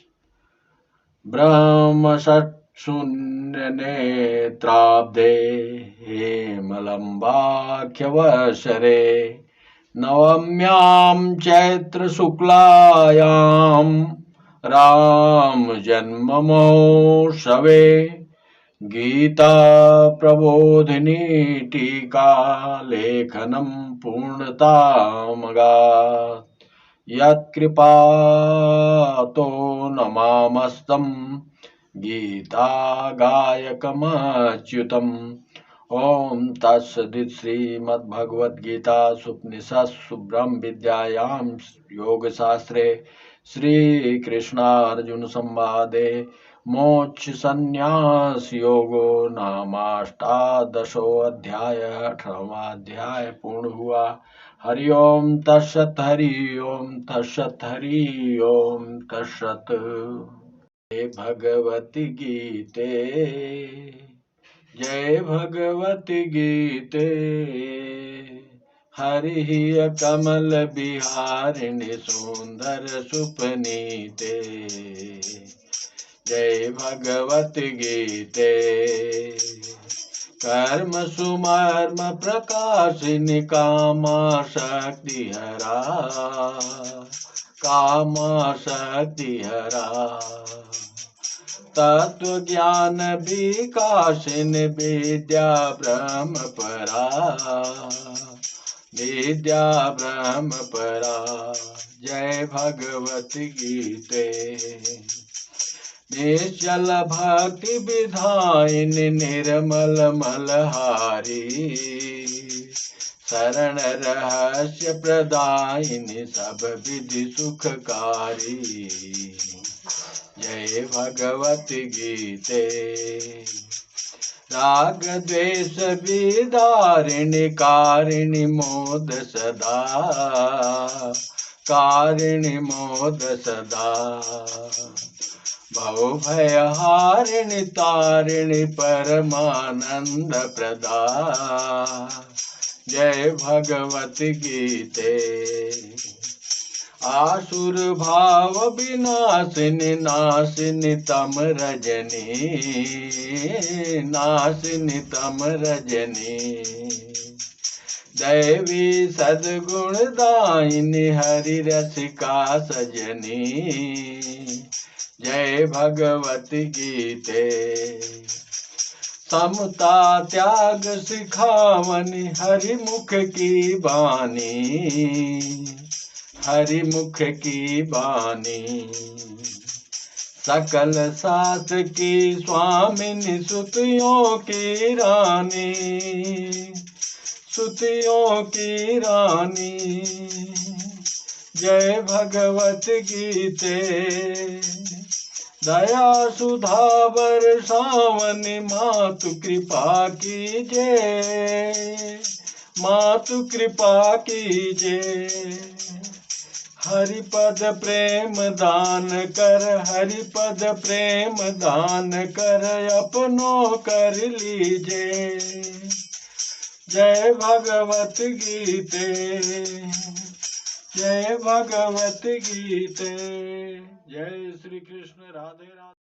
ब्रह्मषट्शून्यनेत्राब्धे हेमलम्बाख्यवशरे नवम्यां चैत्रशुक्लायां रामजन्ममहोत्सवे गीता प्रबोधिनी टीका लेखनं पूर्णतामगात्। यत्कृपातो नमामस्तं गीता गायकमच्युतम्। ओम तत्सदित् श्रीमद्भगवद्गीतासूपनिषत्सु ब्रह्म विद्यायां योगशास्त्रे श्रीकृष्णार्जुन संवादे मोक्ष संन्यास योगो नामाष्टादशोऽध्याय। 18वां अध्याय पूर्ण हुआ। हरि ओम तत्सत्। हरि ओम तत्सत्। हरि ओम तत्सत्। जय भगवती गीते, जय भगवती गीते। हरि कमल बिहारिणि सुंदर सुपनीते। जय भगवत गीते। कर्म सुमर्म प्रकाशिनी कामा शक्ति हरा, कामा शक्ति हरा। तत्व ज्ञान विकासिनी विद्या ब्रह्म परा, विद्या ब्रह्म परा। जय भगवत गीते। निश्चल भक्ति विधायिनी निर्मल मलहारी, शरण रहस्य प्रदायिनी सब विधि सुखकारी। जय भगवत गीते। राग द्वेष विदारिणी कारिणी मोद सदा, कारिणी मोद सदा। भव भय हारिणी तारिणी परमानंद प्रदा। जय भगवत गीते। आसुर भाव विनाशिनी नाशिनी तम रजनी, नाशिनी तम रजनी। दैवी सद्गुण दायिनी हरि रसिका सजनी। जय भगवत गीते। समता त्याग सिखावनी हरि मुख की बानी, हरि मुख की बानी। सकल शास्त्र की स्वामिनी सुतियों की रानी, सुतियों की रानी। जय भगवत गीते। दया सुधा बरसावनी मातु कृपा कीजे, मातु कृपा कीजे। हरिपद प्रेम दान कर, हरिपद प्रेम दान कर अपनों कर लीजे। जय भगवत गीते। जय भगवत गीते। जय श्री कृष्ण। राधे राधे।